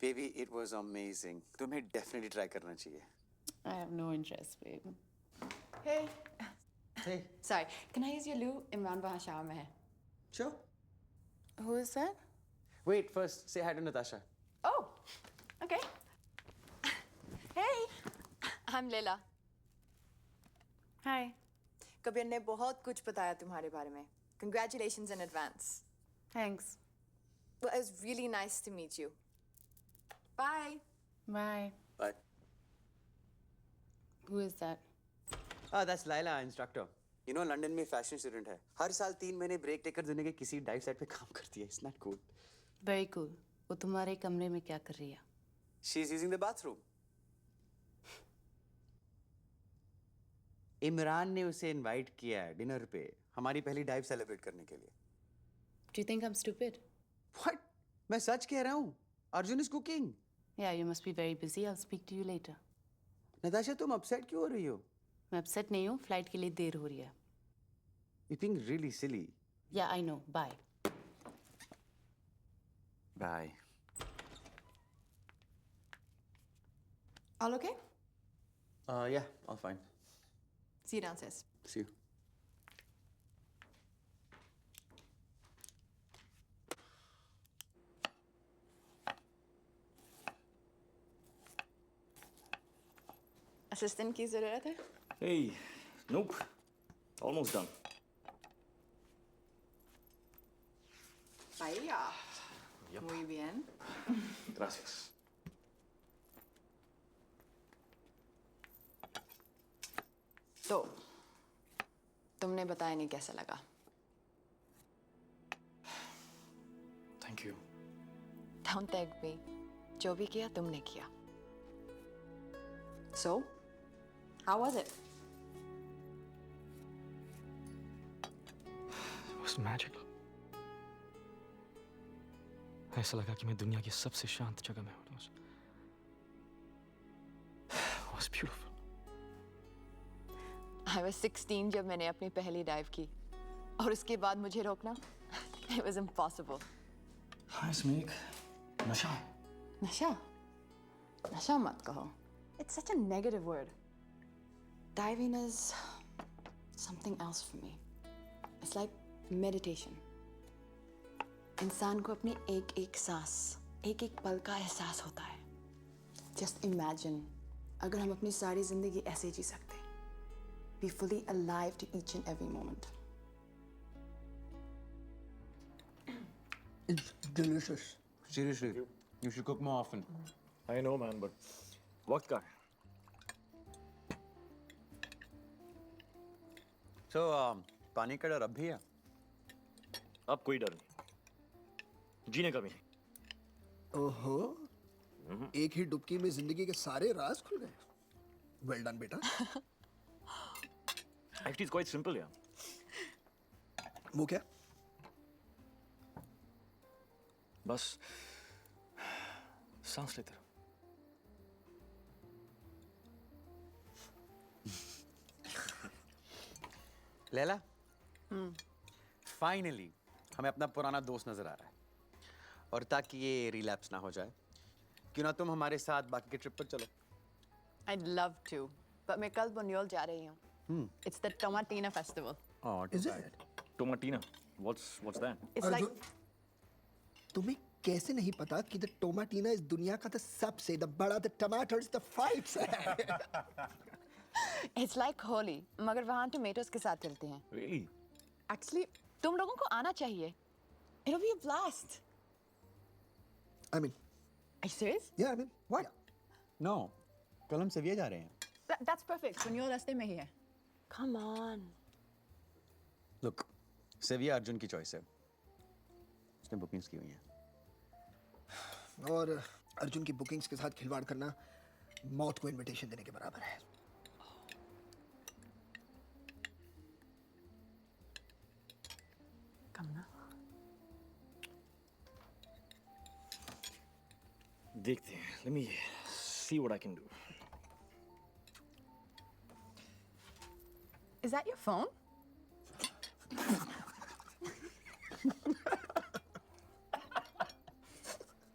बेबी इट वाज अमेजिंग, तुम्हें डेफिनेटली ट्राई करना चाहिए।
I have no interest, babe.
Hey.
Hey.
Sorry, can I use your loo? Imran वहाँ shower में है.
Sure.
Who is that?
Wait, first say hi to Natasha.
Oh, okay. Hey, I'm Leila.
Hi.
Kabir ने बहुत कुछ बताया तुम्हारे बारे में. Congratulations in advance.
Thanks.
Well, it was really nice to meet you. Bye.
Bye.
Bye.
Who is that?
That's Laila, instructor. You know, London में फैशन स्टूडेंट है। हर साल 3 महीने ब्रेक टेकर दुनिया के किसी डाइव साइट पे काम करती है। Isn't that cool?
Very cool. वो तुम्हारे कमरे में क्या कर रही है?
She's using the bathroom. Imran ने उसे इनवाइट किया है डिनर पे हमारी पहली डाइव सेलिब्रेट करने के लिए।
Do you think I'm stupid?
What? मैं सच कह रहा हूँ। Arjun is cooking.
Yeah, you must be very busy. I'll speak to you later.
Natasha तुम अपसेट क्यों हो रही हो?
मैं अपसेट नहीं हूँ. फ्लाइट के लिए देर हो रही है.
You being really silly.
Yeah, I know. Bye.
Bye.
All okay?
Yeah, all fine.
See you downstairs.
See you.
Assistant की ज़रूरत है?
Hey, nope. Almost done.
Vaya. Muy bien.
Gracias.
तो तुमने बताया नहीं कैसा लगा?
Thank you.
Don't thank me. जो भी किया तुमने किया. So, how was it?
It was magical. ऐसा लगा कि मैं दुनिया की सबसे शांत जगह में हूँ. It was beautiful.
I was 16 जब मैंने अपनी पहली डाइव की और उसके बाद मुझे रोकना it was impossible.
हाँ स्नेक नशा है.
नशा? नशा मत कहो. It's such a negative word. Diving is something else for me. It's like meditation. इंसान को अपनी एक एक सांस, एक एक पल का एहसास होता है. Just imagine अगर हम अपनी सारी जिंदगी ऐसे जी सकते. Be fully alive to each and every moment.
It's delicious.
Seriously, you should cook more often.
I know man, but वक्त का है.
So, पानी का डर अब भी है?
अब कोई डर नहीं. जीने का भी नहीं.
ओहो, एक ही डुबकी में जिंदगी के सारे राज खुल गए. Well done, बेटा.
Actually, it's quite simple, yeah.
वो क्या?
बस सांस लेते रहो.
लैला, फाइनली हमें अपना पुराना दोस्त नजर आ रहा है. और ताकि ये रिलैप्स ना हो जाए, क्यों ना तुम हमारे साथ बाकी के ट्रिप पर चलो?
I'd love to, but मैं कल बुनियोल जा रही हूँ. It's the Tomatina festival.
Oh,
Is it?
Tomatina. What's that?
It's like
तुम्हें कैसे नहीं पता कि द टोमाटीना इस दुनिया का सबसे बड़ा द टमाटर्स द फाइट्स है.
it's like holy, मगर वहाँ tomatoes के साथ चलते हैं.
Really?
Actually, तुम लोगों को आना चाहिए. It'll be a blast.
I mean,
Are you serious?
yeah, I mean, what?
No, कल हम सेविया जा रहे हैं.
That's perfect. बुनियोल रास्ते में ही है. Come on.
Look, सेविया अर्जुन की चॉइस है. उसने बुकिंग्स की हुई हैं.
और अर्जुन की बुकिंग्स के साथ खिलवाड़ करना मौत को इनविटेशन देने के बराबर है.
Come ना.
देखते हैं. Let me see what I can do.
Is that your phone?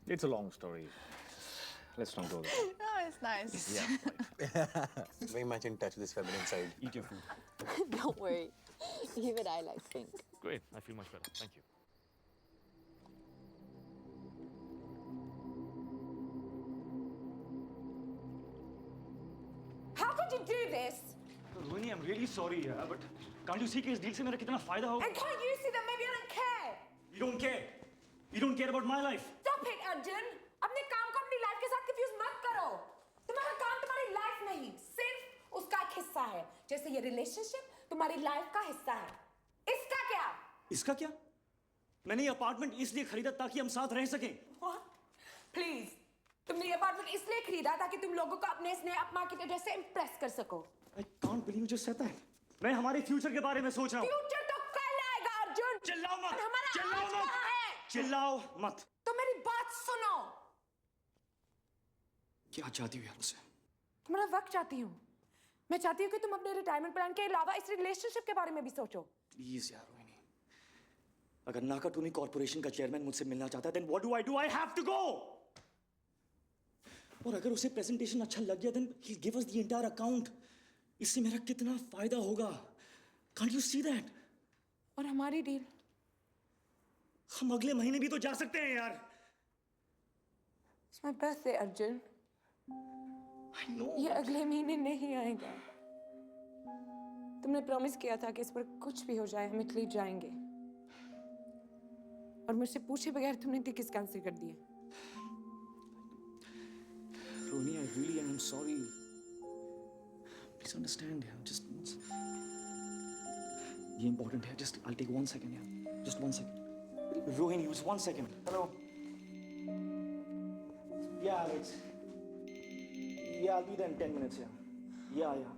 It's a long story. let's not go there.
No, it's nice.
Very much in touch with his feminine side.
Eat your food.
Don't worry. Even I like pink.
Great, I feel much better. Thank you.
How could you do this?
Rohini, I'm really sorry, yeah, but can't you see कि इस deal से मेरा कितना फायदा होगा?
And can't you see that maybe I don't care?
You don't care. You don't care about my life.
Stop it, Arjun. अपने काम को अपनी लाइफ के साथ कंफ्यूज मत करो. तुम्हारा काम तुम्हारी लाइफ नहीं, सिर्फ उसका एक हिस्सा है. जैसे ये रिलेशनशिप तुम्हारी लाइफ का हिस्सा है. इसका क्या?
इसका क्या? मैंने ये अपार्टमेंट इसलिए खरीदा ताकि हम साथ रह सकें.
What? Please. तुमने ये अपार्टमेंट इसलिए खरीदा ताकि तुम लोगों को अपने स्नेह अपमा की वजह से इम्प्रेस कर सको.
I can't believe you just said that. मैं हमारे फ्यूचर के बारे में सोच रहा हूँ.
फ्यूचर तो कल आएगा, अर्जुन.
चिल्लाओ मत.
हमारा
चिल्लाओ
आज
मत.
कहाँ है?
चिल्लाओ मत.
तो मेरी बात सुनो.
क्या चाहती हो यार मुझसे?
तुम्हारा वक्त चाहती हूँ. मैं चाहती हूँ कि तुम अपने रिटायरमेंट प्लान के अलावा इस रिलेशनशिप के बारे में भी सोचो.
प्लीज यार रोहिणी. अगर नाकातूनी कॉर्पोरेशन का चेयरमैन मुझसे मिलना चाहता है, then what do? I have to go. और अगर उसे प्रेजेंटेशन अच्छा लग गया, then he'll give us the entire account. इससे मेरा कितना फायदा होगा? Can't you see that?
और हमारी डील?
हम अगले महीने भी तो जा सकते हैं यार.
It's my birthday, Arjun.
I know.
ये अगले महीने नहीं आएगा. तुमने प्रॉमिस किया था कि इस पर कुछ भी हो जाए हम इटली जाएंगे. और मुझसे पूछे बगैर तुमने टिकट्स कैंसिल कर दिए.
Rohini, I really am sorry. Please understand, yeah. Just once. ये important है. Just I'll take 1 second, yeah. Just 1 second. Rohini, just 1 second. Hello. Yeah, Alex. Yeah, I'll be there in 10 minutes, yeah. Yeah.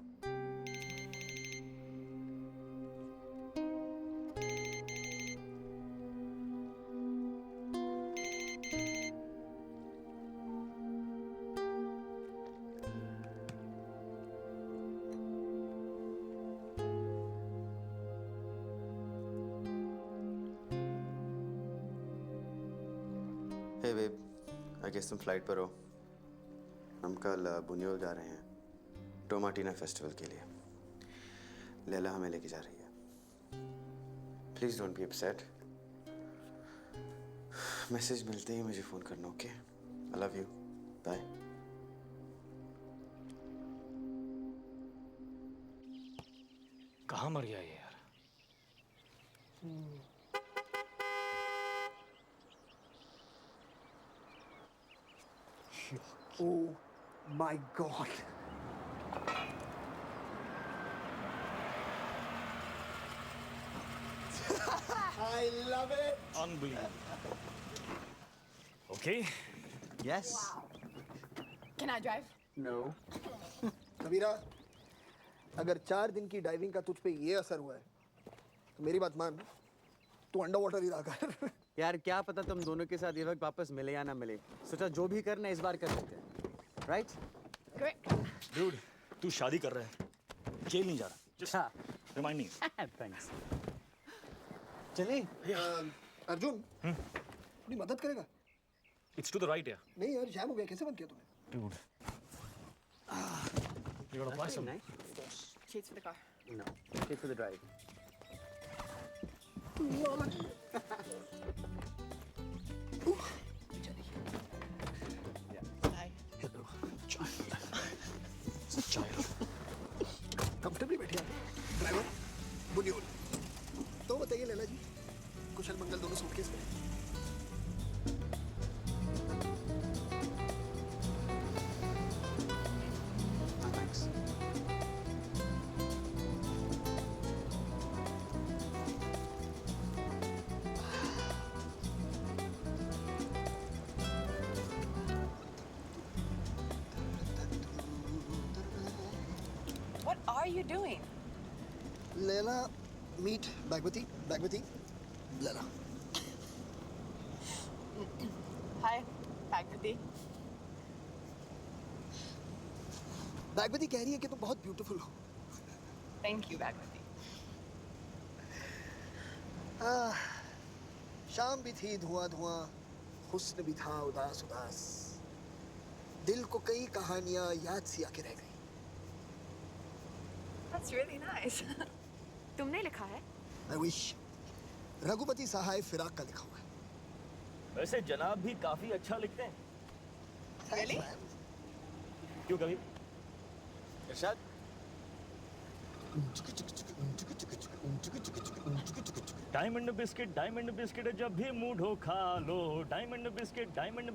Hey babe, I guess तुम फ्लाइट पर हो. हम कल बुनियोल जा रहे हैं टोमाटीना फेस्टिवल के लिए. लैला हमें लेके जा रही है. Please don't be upset. Message मिलते ही मुझे फ़ोन करना, okay? I love you. Bye.
कहाँ मर गया ये यार?
Oh my God. I love it.
Unbelievable. Okay.
Yes.
Can I drive?
No. कबीरा, अगर 4 दिन की डाइविंग का तुझ पे ये असर हुआ है, तो मेरी बात मान, तू अंडर वाटर ही रहा कर.
यार क्या पता तुम दोनों के साथ ये वक्त वापस मिले या ना मिले. सोचा जो भी करना इस बार कर लेते हैं. राइट?
Great.
Dude, तू शादी कर रहा है. जेल नहीं जा रहा. Just remind me.
थैंक्स. चले.
अर्जुन, थोड़ी मदद करेगा?
It's to the right, yeah.
नहीं यार, जैम हो गया. कैसे बंद किया तूने?
Dude. You gotta apply some.
Keys for the car.
No. Stay for the drive.
Bye.
Hello, child. It's a child.
Comfortably बैठिए. ड्राइवर, बुनियोल. तो बताइए लैला जी, कुशल मंगल दोनों सूटकेस में.
Thanks.
What are you doing?
Laila, meet Bhagwati. Bhagwati, Laila.
Hi, Bhagwati.
Bhagwati कह रही है कि तुम बहुत ब्यूटीफुल हो.
Thank you, Bhagwati.
शाम भी थी धुआं धुआं, हुस्न भी था उदास उदास. दिल को कई कहानियां याद सी आके रह गई।
That's really nice. तुमने लिखा है?
I wish। रघुपति सहाय फिराक का लिखा हुआ है।
वैसे जनाब भी काफी अच्छा लिखते हैं।
Really?
क्यों कभी?
इरशाद
डायमंड बिस्किट जब भी मूड हो खा लो। डायमंड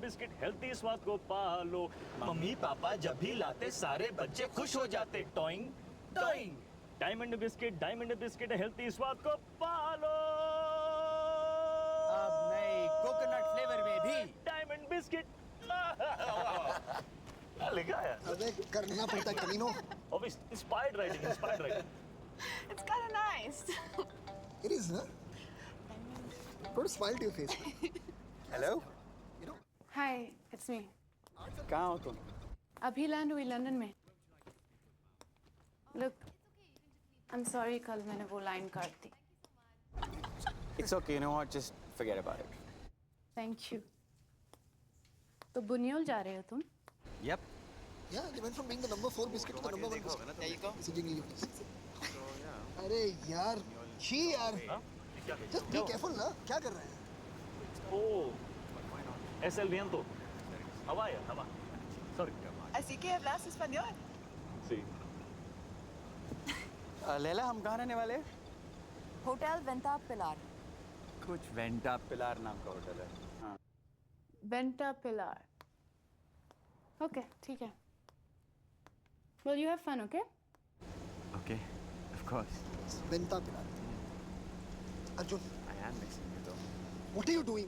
बिस्किट हेल्थी स्वाद को पालो। मम्मी पापा जब भी लाते सारे बच्चे खुश हो जाते। Toing toing. Diamond biscuit healthy स्वाद को पालो।
अब नहीं, कोकोनट फ्लेवर में भी
डायमंड बिस्किट। लिखा है।
अबे करना पड़ता है कमीनो।
Inspired writing.
It's kind of nice.
It is, huh? Put a smile to your face.
Hello,
Hi, it's me.
कहाँ हो तुम?
अभी लैंड हुई लंदन में। Look, I'm sorry कल मैंने वो लाइन काट दी।
It's okay, you know what? Just forget about it.
Thank you. तो बुनियोल जा रहे हो तुम?
Yep.
Yeah, they went from being the number 4 biscuit to the number 1 biscuit. There you go. Messaging you. अरे यार, छी यार। Just be careful ना, क्या कर रहे हैं?
Oh, es el viento. Hava. Sorry.
Así que hablas español.
Sí.
Laila, हम कहाँ रहने वाले हैं?
होटल वेंटा पिलार।
कुछ वेंटा पिलार नाम का होटल है। हाँ।
बेंटा पिलार। Okay, ठीक है। Well, you have fun, okay?
Okay, of course.
Benta पिला। Arjun,
I am missing you though.
what are you doing?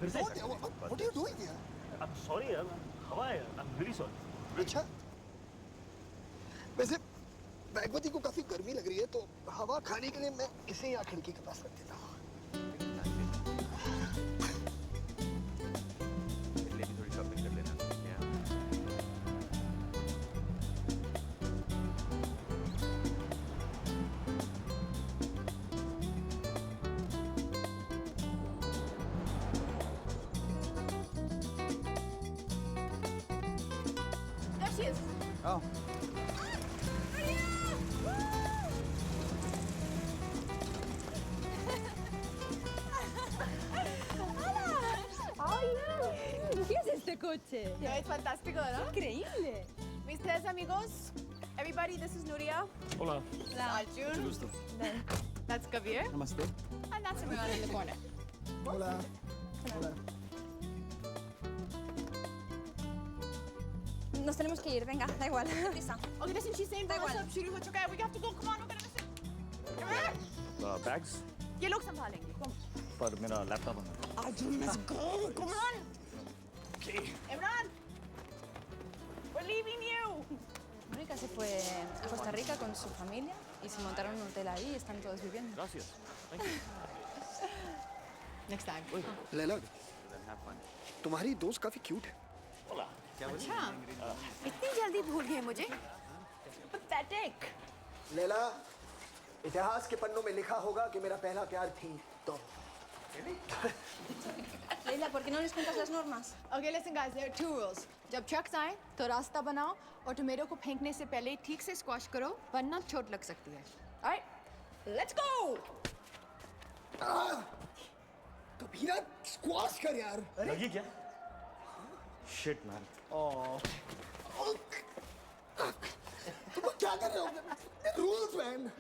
फिर से
What are you doing here?
I'm sorry यार। हवा है। I'm really sorry.
अच्छा, वैसे बैगवती को काफी गर्मी लग रही है, तो हवा खाने के लिए मैं इसे यहाँ खिड़की के पास रख देता हूँ।
ले भी थोड़ी शॉपिंग कर लेना।
There she is.
Oh.
¿Qué es este coche?
No, es fantástico, ¿no?
Increíble.
Mis tres amigos. Everybody, this is Nuria.
Hola.
Arjun. That's Kabir.
Namaste.
And that's Imran in the corner.
Hola. Hola.
Nos tenemos que ir, venga, da igual. Prisa.
Okay, listen, she's saying
Da
what's
igual.
up, Shuru, what's okay? We have to go. Come on, we're gonna miss it.
Bags?
ये लोग संभालेंगे. Come.
पर मेरा लैपटॉप है।
Arjun, let's go. Come on.
Okay.
Imran. We're leaving you.
Mónica se fue a Costa Rica con su familia y se montaron un hotel ahí y están todos viviendo.
Gracias. Thank you.
Next time.
Laila, तुम्हारी दोस्त काफी क्यूट है।
Hola.
अच्छा, इतनी जल्दी भूल गए मुझे? Pathetic.
लैला, इतिहास के पन्नों में लिखा होगा कि मेरा पहला प्यार थी तो।
Leila, ¿por qué no les cuentas las normas?
Okay, listen guys, there are 2 rules. जब trucks आए तो रास्ता बनाओ और टोमेटो को फेंकने से पहले ठीक से स्क्वाश करो वरना चोट लग सकती है. Alright, let's go.
Kabira, squash कर यार।
लगी क्या? Shit man.
तुम क्या कर रहे हो? Rules man.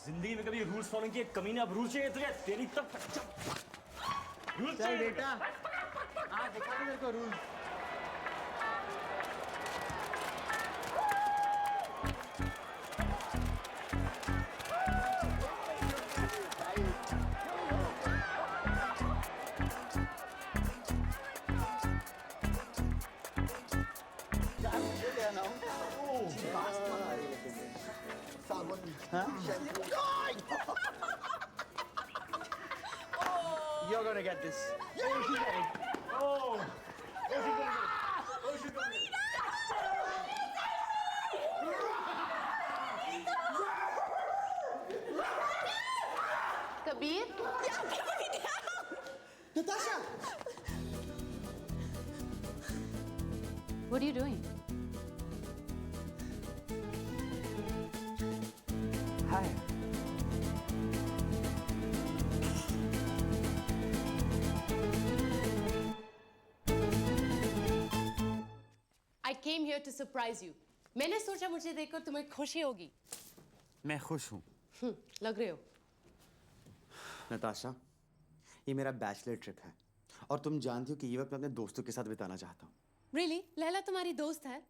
जिंदगी में कभी रूल्स फॉलो किए कमीने, अब रूल चाहिए तुझे? तेरी तब रूल
चल बेटा, आज दिखा दे मेरे को rule. You're gonna get this.
Oh.
Kabir?
Natasha!
What are you doing?
Hi.
I came here to surprise you. मैंने सोचा मुझे देखकर तुम्हें खुशी होगी.
मैं खुश हूँ.
लग रहे हो.
नताशा, ये मेरा बैचलर ट्रिप है और तुम जानती हो कि ये वक्त मैं अपने दोस्तों के साथ बिताना चाहता हूँ.
Really? लैला तुम्हारी दोस्त है?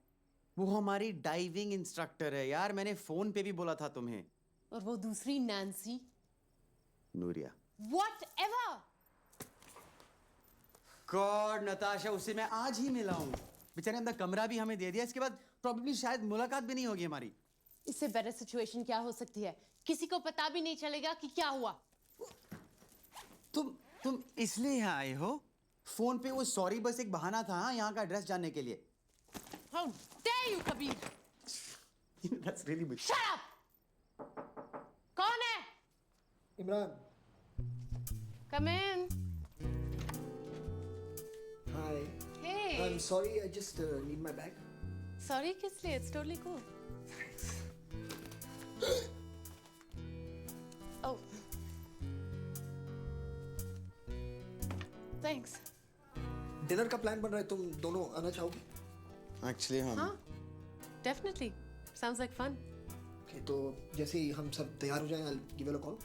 वो हमारी डाइविंग इंस्ट्रक्टर है यार. मैंने फोन पे भी बोला था तुम्हें.
और वो दूसरी Nancy?
Nuria.
Whatever.
God Natasha, उससे मैं आज ही मिला हूँ. बेचारे ने कमरा भी हमें दे दिया. इसके बाद प्रॉब्लम शायद मुलाकात भी नहीं होगी हमारी.
इससे बेटर सिचुएशन क्या हो सकती है? किसी को पता भी नहीं चलेगा कि क्या हुआ.
तुम इसलिए यहाँ आए हो? फोन पे वो सॉरी बस एक बहाना था यहाँ का एड्रेस जानने के लिए.
How dare you, Kabir?
That's really big.
Shut up. कौन है?
Imran.
Come in.
Hi.
Hey.
I'm sorry, I just need my bag.
Sorry किस लिए? It's totally cool. Oh. Thanks.
Dinner का प्लान बन रहा है, तुम दोनों आना चाहोगे?
Actually हम.
हाँ. Definitely. Sounds like fun.
Okay, तो जैसे ही हम सब तैयार हो जाएं, I'll give you a call.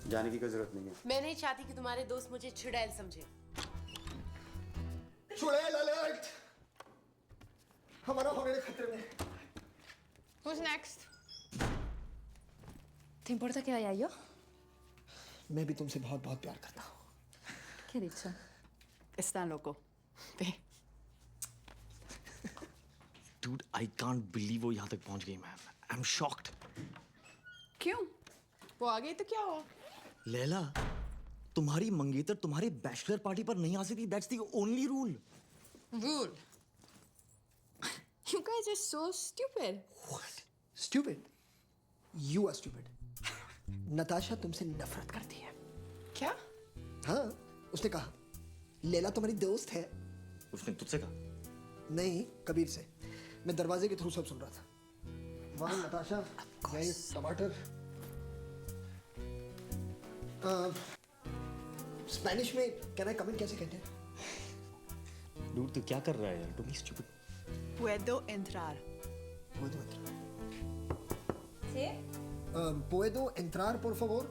जाने की कोई जरूरत नहीं है.
मैं नहीं चाहती कि तुम्हारे दोस्त मुझे चुड़ैल समझे.
चुड़ैल अलर्ट! हमारा होने खतरे में.
Who's next? ¿Te importa que vaya yo?
मैं भी तुमसे बहुत बहुत प्यार करता हूँ.
¿Qué he dicho? Está loco. Ve.
Dude, I can't believe वो यहाँ तक पहुँच गई man. I'm shocked.
क्यों? वो आ गई तो क्या हुआ?
लैला, तुम्हारी मंगेतर तुम्हारे बैचलर पार्टी पर नहीं आ सकती. That's the only rule.
Rule. You guys are so stupid.
What? Stupid? You are stupid. Natasha तुमसे नफरत करती है.
क्या?
हाँ, उसने कहा. लैला तुम्हारी दोस्त है.
उसने तुझसे कहा?
नहीं, कबीर से. मैं दरवाजे के थ्रू सब सुन रहा था. वाह नताशा, ये टमाटर. स्पेनिश में कैन आई कम इन कैसे कहते हैं?
Dude, तू क्या कर रहा है यार? Don't be stupid.
Puedo entrar.
Puedo entrar. ¿Sí? ¿Puedo entrar, por favor?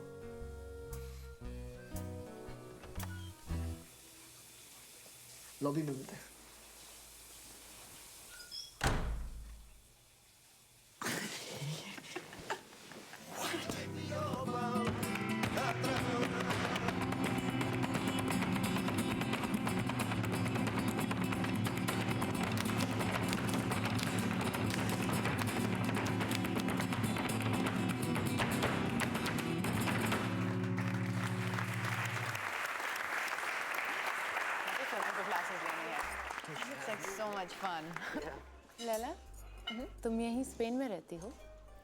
Lobby में मिलते हैं.
Looks like so much fun.
Laila, तुम यहीं स्पेन में रहती हो?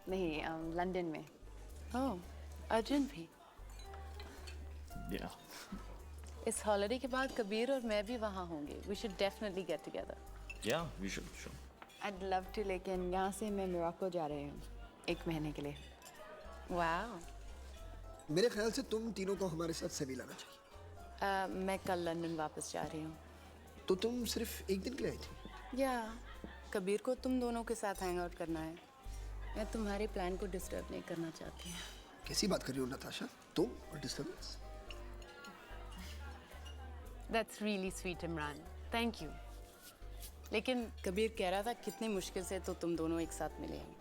नहीं, लंदन में.
ओह, अर्जुन भी.
Yeah.
इस हॉलिडे के बाद कबीर और मैं भी वहाँ होंगे. We should definitely get together.
Yeah, we should. Sure.
I'd love to, लेकिन यहाँ से मैं मोरक्को जा रही हूँ 1 महीने के लिए.
Wow.
मेरे ख्याल से तुम तीनों को हमारे साथ सेविल आना चाहिए.
मैं कल लंदन वापस जा रही हूँ.
तो तुम सिर्फ 1 दिन के लिए आई थी?
या कबीर को तुम दोनों के साथ हैंग आउट करना है. मैं तुम्हारे प्लान को डिस्टर्ब नहीं करना चाहती.
कैसी बात कर रही हो नताशा? तुम और disturbance?
That's really sweet, Imran. Thank you. लेकिन कबीर कह रहा था कितनी मुश्किल से तो तुम दोनों एक साथ मिले हैं.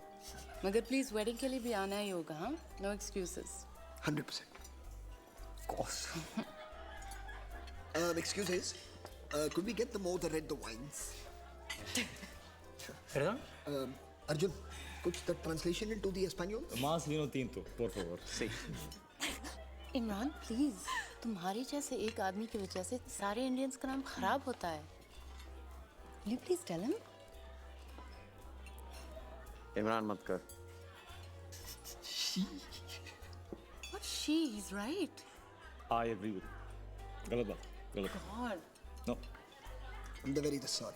मगर प्लीज वेडिंग के लिए भी आना ही होगा. हाँ, no excuses.
100%. Of course. Excuses. Could we get the more the red the wines?
¿Perdón?
Arjun, कुछ the translation into the Espanol?
Más vino tinto, por favor. Sí.
Imran please, तुम्हारे जैसे एक आदमी की वजह से सारे इंडियंस का नाम खराब होता है. Will you please tell him?
Imran मत कर.
What she? He's right.
I agree with you. गलत बात.
God.
No.
I'm the very sorry.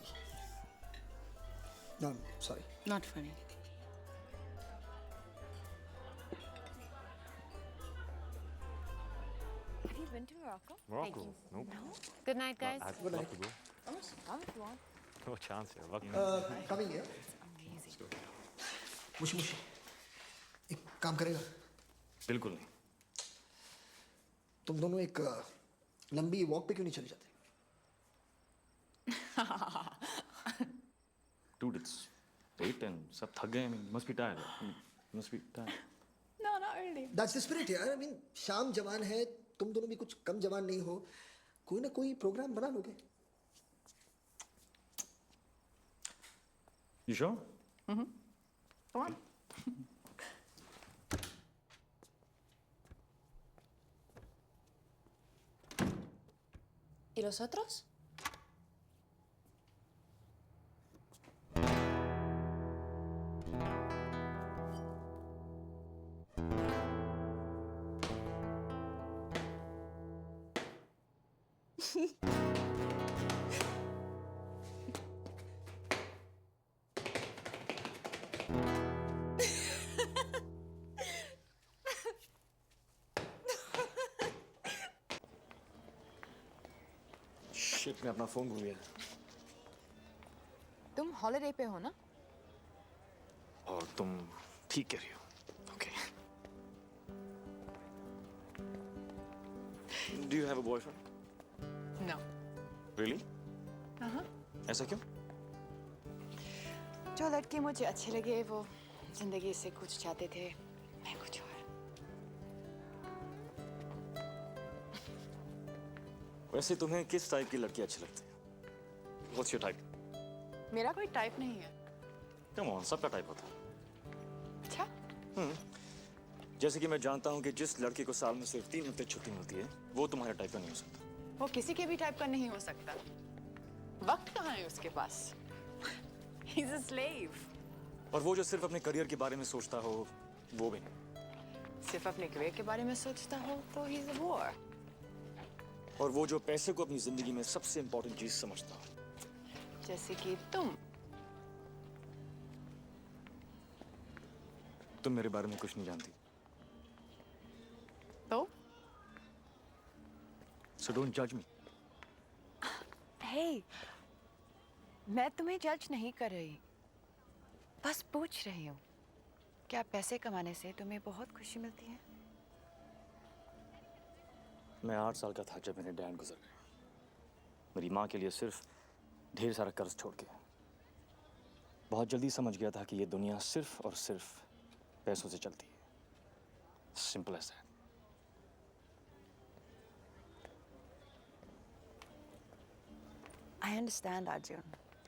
No, I'm sorry.
Not funny.
Have you been to Morocco?
Morocco? Nope.
Good night, guys.
I'd love to go.
Come if you want.
No chance here. Lucky.
Coming here. मुशी मुशी एक काम करेगा
बिल्कुल नहीं.
तुम दोनों एक लंबी वॉक पे क्यों नहीं चले जाते
Dude, it's late and सब थक गए. I mean, you must be tired. You must be tired.
No, not really.
That's the spirit यार. I mean, शाम जवान है, तुम दोनों भी कुछ कम जवान नहीं हो. कोई ना कोई प्रोग्राम बना लोगे.
You sure?
Come on. ¿Y los otros?
Shit, मैं अपना फोन भूल गया.
तुम हॉलिडे पे हो ना?
और तुम ठीक कह रही हो. Okay. Do you have a boyfriend?
No.
Really?
हाँ.
ऐसा क्यों?
जो लड़के मुझे अच्छे लगे वो जिंदगी से कुछ चाहते थे, मैं कुछ और.
वैसे तुम्हें किस टाइप की लड़की अच्छी लगती है? What's your type?
मेरा कोई टाइप नहीं है.
Come on, सबका टाइप होता है.
अच्छा?
जैसे कि मैं जानता हूँ कि जिस लड़के को साल में सिर्फ 3 हफ्ते छुट्टी मिलती है, वो तुम्हारे टाइप का नहीं हो सकता.
वो किसी के भी टाइप का नहीं हो सकता. वक्त कहाँ है उसके पास? He's a slave.
और वो जो सिर्फ अपने करियर के बारे में सोचता हो, वो भी नहीं.
सिर्फ अपने करियर के बारे में सोचता हो तो he's a bore.
और वो जो पैसे को अपनी जिंदगी में सबसे इंपॉर्टेंट चीज समझता हो.
जैसे कि तुम.
तुम मेरे बारे में कुछ नहीं जानती.
तो?
So don't judge me.
Hey, मैं तुम्हें जज नहीं कर रही. बस पूछ रही हूँ. क्या पैसे कमाने से तुम्हें बहुत खुशी मिलती है?
मैं 8 साल का था जब मेरे डैड गुजर गए. मेरी माँ के लिए सिर्फ ढेर सारा कर्ज छोड़ के. बहुत जल्दी समझ गया था कि ये दुनिया सिर्फ और सिर्फ पैसों से चलती है. Simple as that.
I understand, Arjun.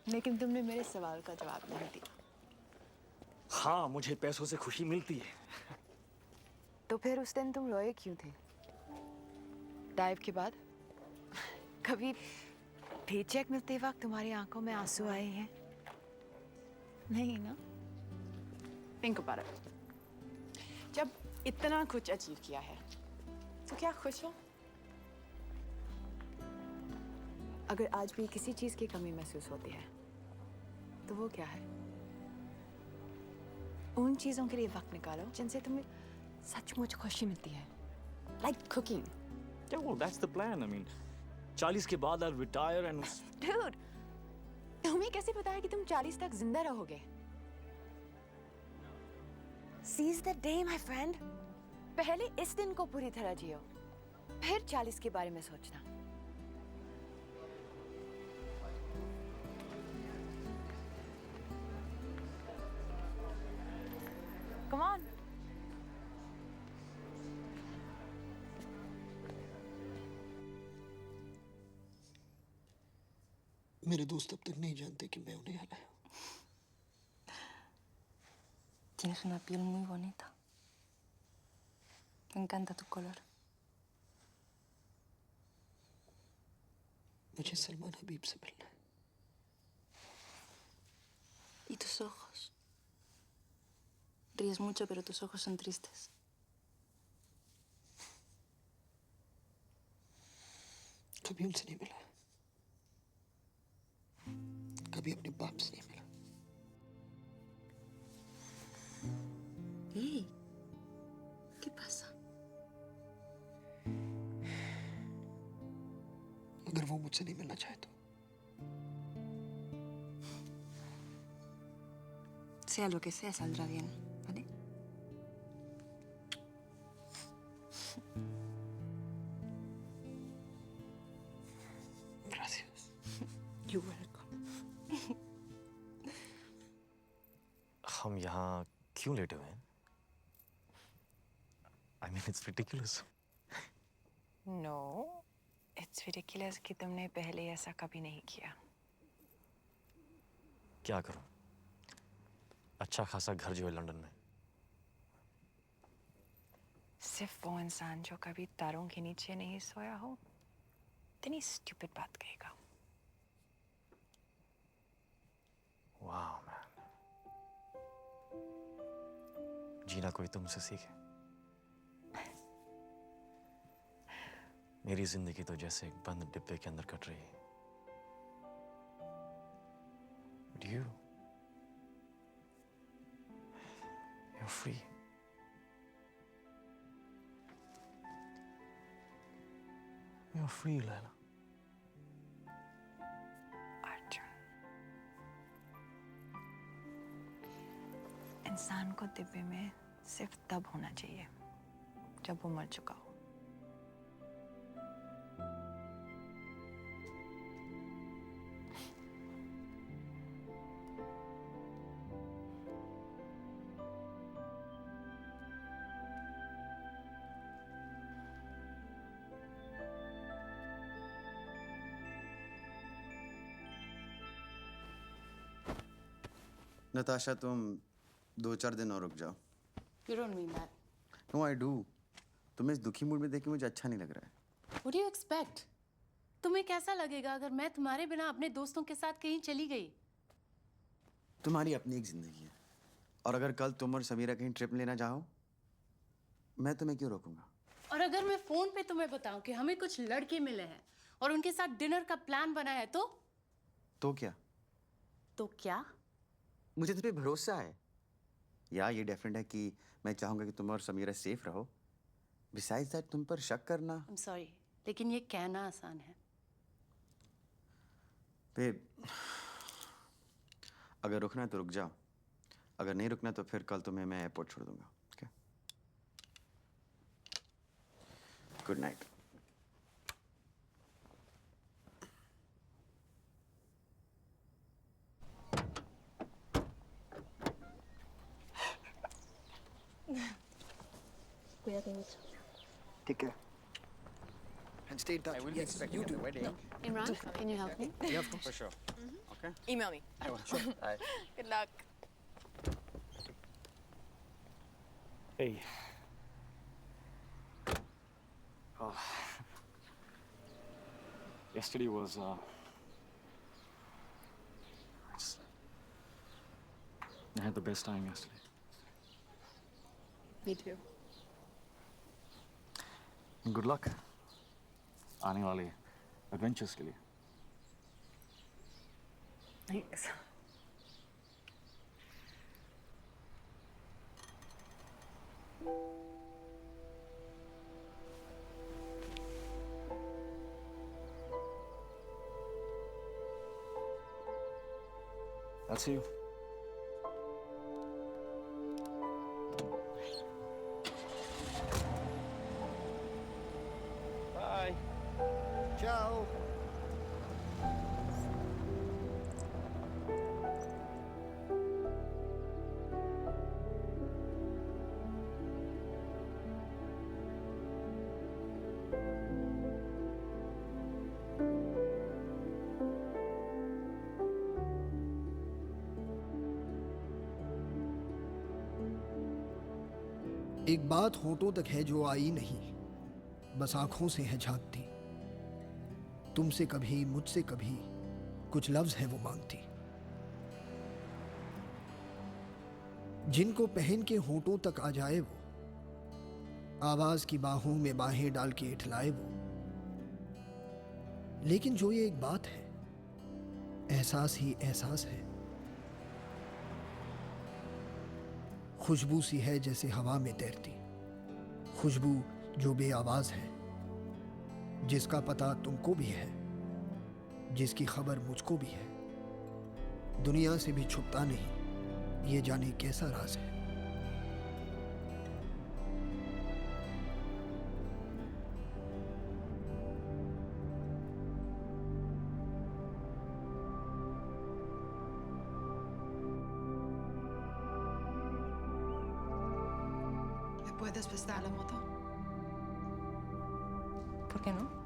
लेकिन तुमने मेरे सवाल का जवाब नहीं दिया.
हाँ, मुझे पैसों से खुशी मिलती है.
तो फिर उस दिन तुम रोए क्यों थे? डाइव के बाद कभी पेचेक मिलते वक्त तुम्हारी आंखों में आंसू आए हैं? नहीं ना? Think about it. जब इतना कुछ अचीव किया है, तो क्या खुश हो? अगर आज भी किसी चीज की कमी महसूस होती है, तो वो क्या है? उन चीजों के लिए वक्त निकालो जिनसे तुम्हें सचमुच खुशी मिलती है. Like cooking.
Yeah, well, that's the plan. I mean, 40 के बाद I'll retire and.
Dude, तुम्हें कैसे पता है कि तुम 40 तक जिंदा रहोगे? Seize the day, my friend. पहले इस दिन को पूरी तरह जियो, फिर 40 के बारे में सोचना. Come on.
मेरे दोस्त अब तक नहीं जानते कि मैं उन्हें हराया.
Tienes una piel muy bonita. Me encanta tu color.
मुझे सलमान हबीब से मिलना है.
¿Y tus ojos? Ríes mucho, pero tus ojos son tristes.
कभी उनसे नहीं मिला, कभी अपने बाप से नहीं मिला।
¿Qué pasa?
अगर वो मुझसे नहीं मिलना चाहे तो
Sea lo que sea, saldrá bien, ¿vale?
Gracias.
You're welcome.
हम यहाँ क्यों लेटे हुए हैं? I mean, it's ridiculous.
No, it's ridiculous कि तुमने पहले ऐसा कभी नहीं किया.
क्या करूं? अच्छा खासा घर जो है लंदन में.
सिर्फ वो इंसान जो कभी तारों के नीचे नहीं सोया हो, इतनी स्टूपिड बात कहेगा.
Wow, man. जीना कोई तुमसे सीखे. मेरी जिंदगी तो जैसे एक बंद डिब्बे के अंदर कट रही है. But you're free. You're free, Laila.
Arjun, इंसान को दिव्य में सिर्फ तब होना चाहिए जब वो मर चुका हो.
नताशा, तुम 2-4 दिन और रुक जाओ.
You don't mean that.
No, I do. तुम्हें इस दुखी मूड में देख के मुझे अच्छा नहीं लग रहा है.
What do you expect? तुम्हें कैसा लगेगा अगर मैं तुम्हारे बिना अपने दोस्तों के साथ कहीं चली गई?
तुम्हारी अपनी एक जिंदगी है, और अगर कल तुम और समीरा कहीं ट्रिप लेना चाहो, मैं तुम्हें क्यों रोकूंगा?
और अगर मैं फोन पे तुम्हें बताऊं कि हमें कुछ लड़के मिले हैं और उनके साथ डिनर का प्लान बना है तो?
तो क्या?
तो क्या?
मुझे तुम पे भरोसा है. या ये डेफिनेट है कि मैं चाहूंगा कि तुम और समीरा सेफ रहो. बिसाइड्स दैट, तुम पर शक करना.
I'm sorry, लेकिन ये कहना आसान है.
फिर अगर रुकना है तो रुक जाओ. अगर नहीं रुकना तो फिर कल तुम्हें मैं एयरपोर्ट छोड़ दूंगा. Okay? Good night.
Take care. And stay in touch.
I will be
Yes,
expecting
you
at
do.
the wedding.
Imran, can you help me?
Yeah, of course. For sure. Okay.
Email me.
I will. Sure.
Good luck.
Hey. Yesterday was I had the best time yesterday.
Me too.
Good luck आने वाले एडवेंचर्स के लिए.
Thanks.
I'll see you.
Bye.
Ciao. एक बात होठों तक है जो आई नहीं, बस आंखों से है झांकती. तुमसे कभी, मुझसे कभी, कुछ लफ्ज है वो मांगती. जिनको पहन के होठों तक आ जाए वो, आवाज की बाहों में बाहें डाल के इठलाए वो, लेकिन जो ये एक बात है, एहसास ही एहसास है। खुशबू सी है जैसे हवा में तैरती, खुशबू जो बेआवाज है, जिसका पता तुमको भी है, जिसकी खबर मुझको भी है, दुनिया से भी छुपता नहीं, ये जाने कैसा राज है।
¿Me puedes prestar la moto? ¿Por qué no?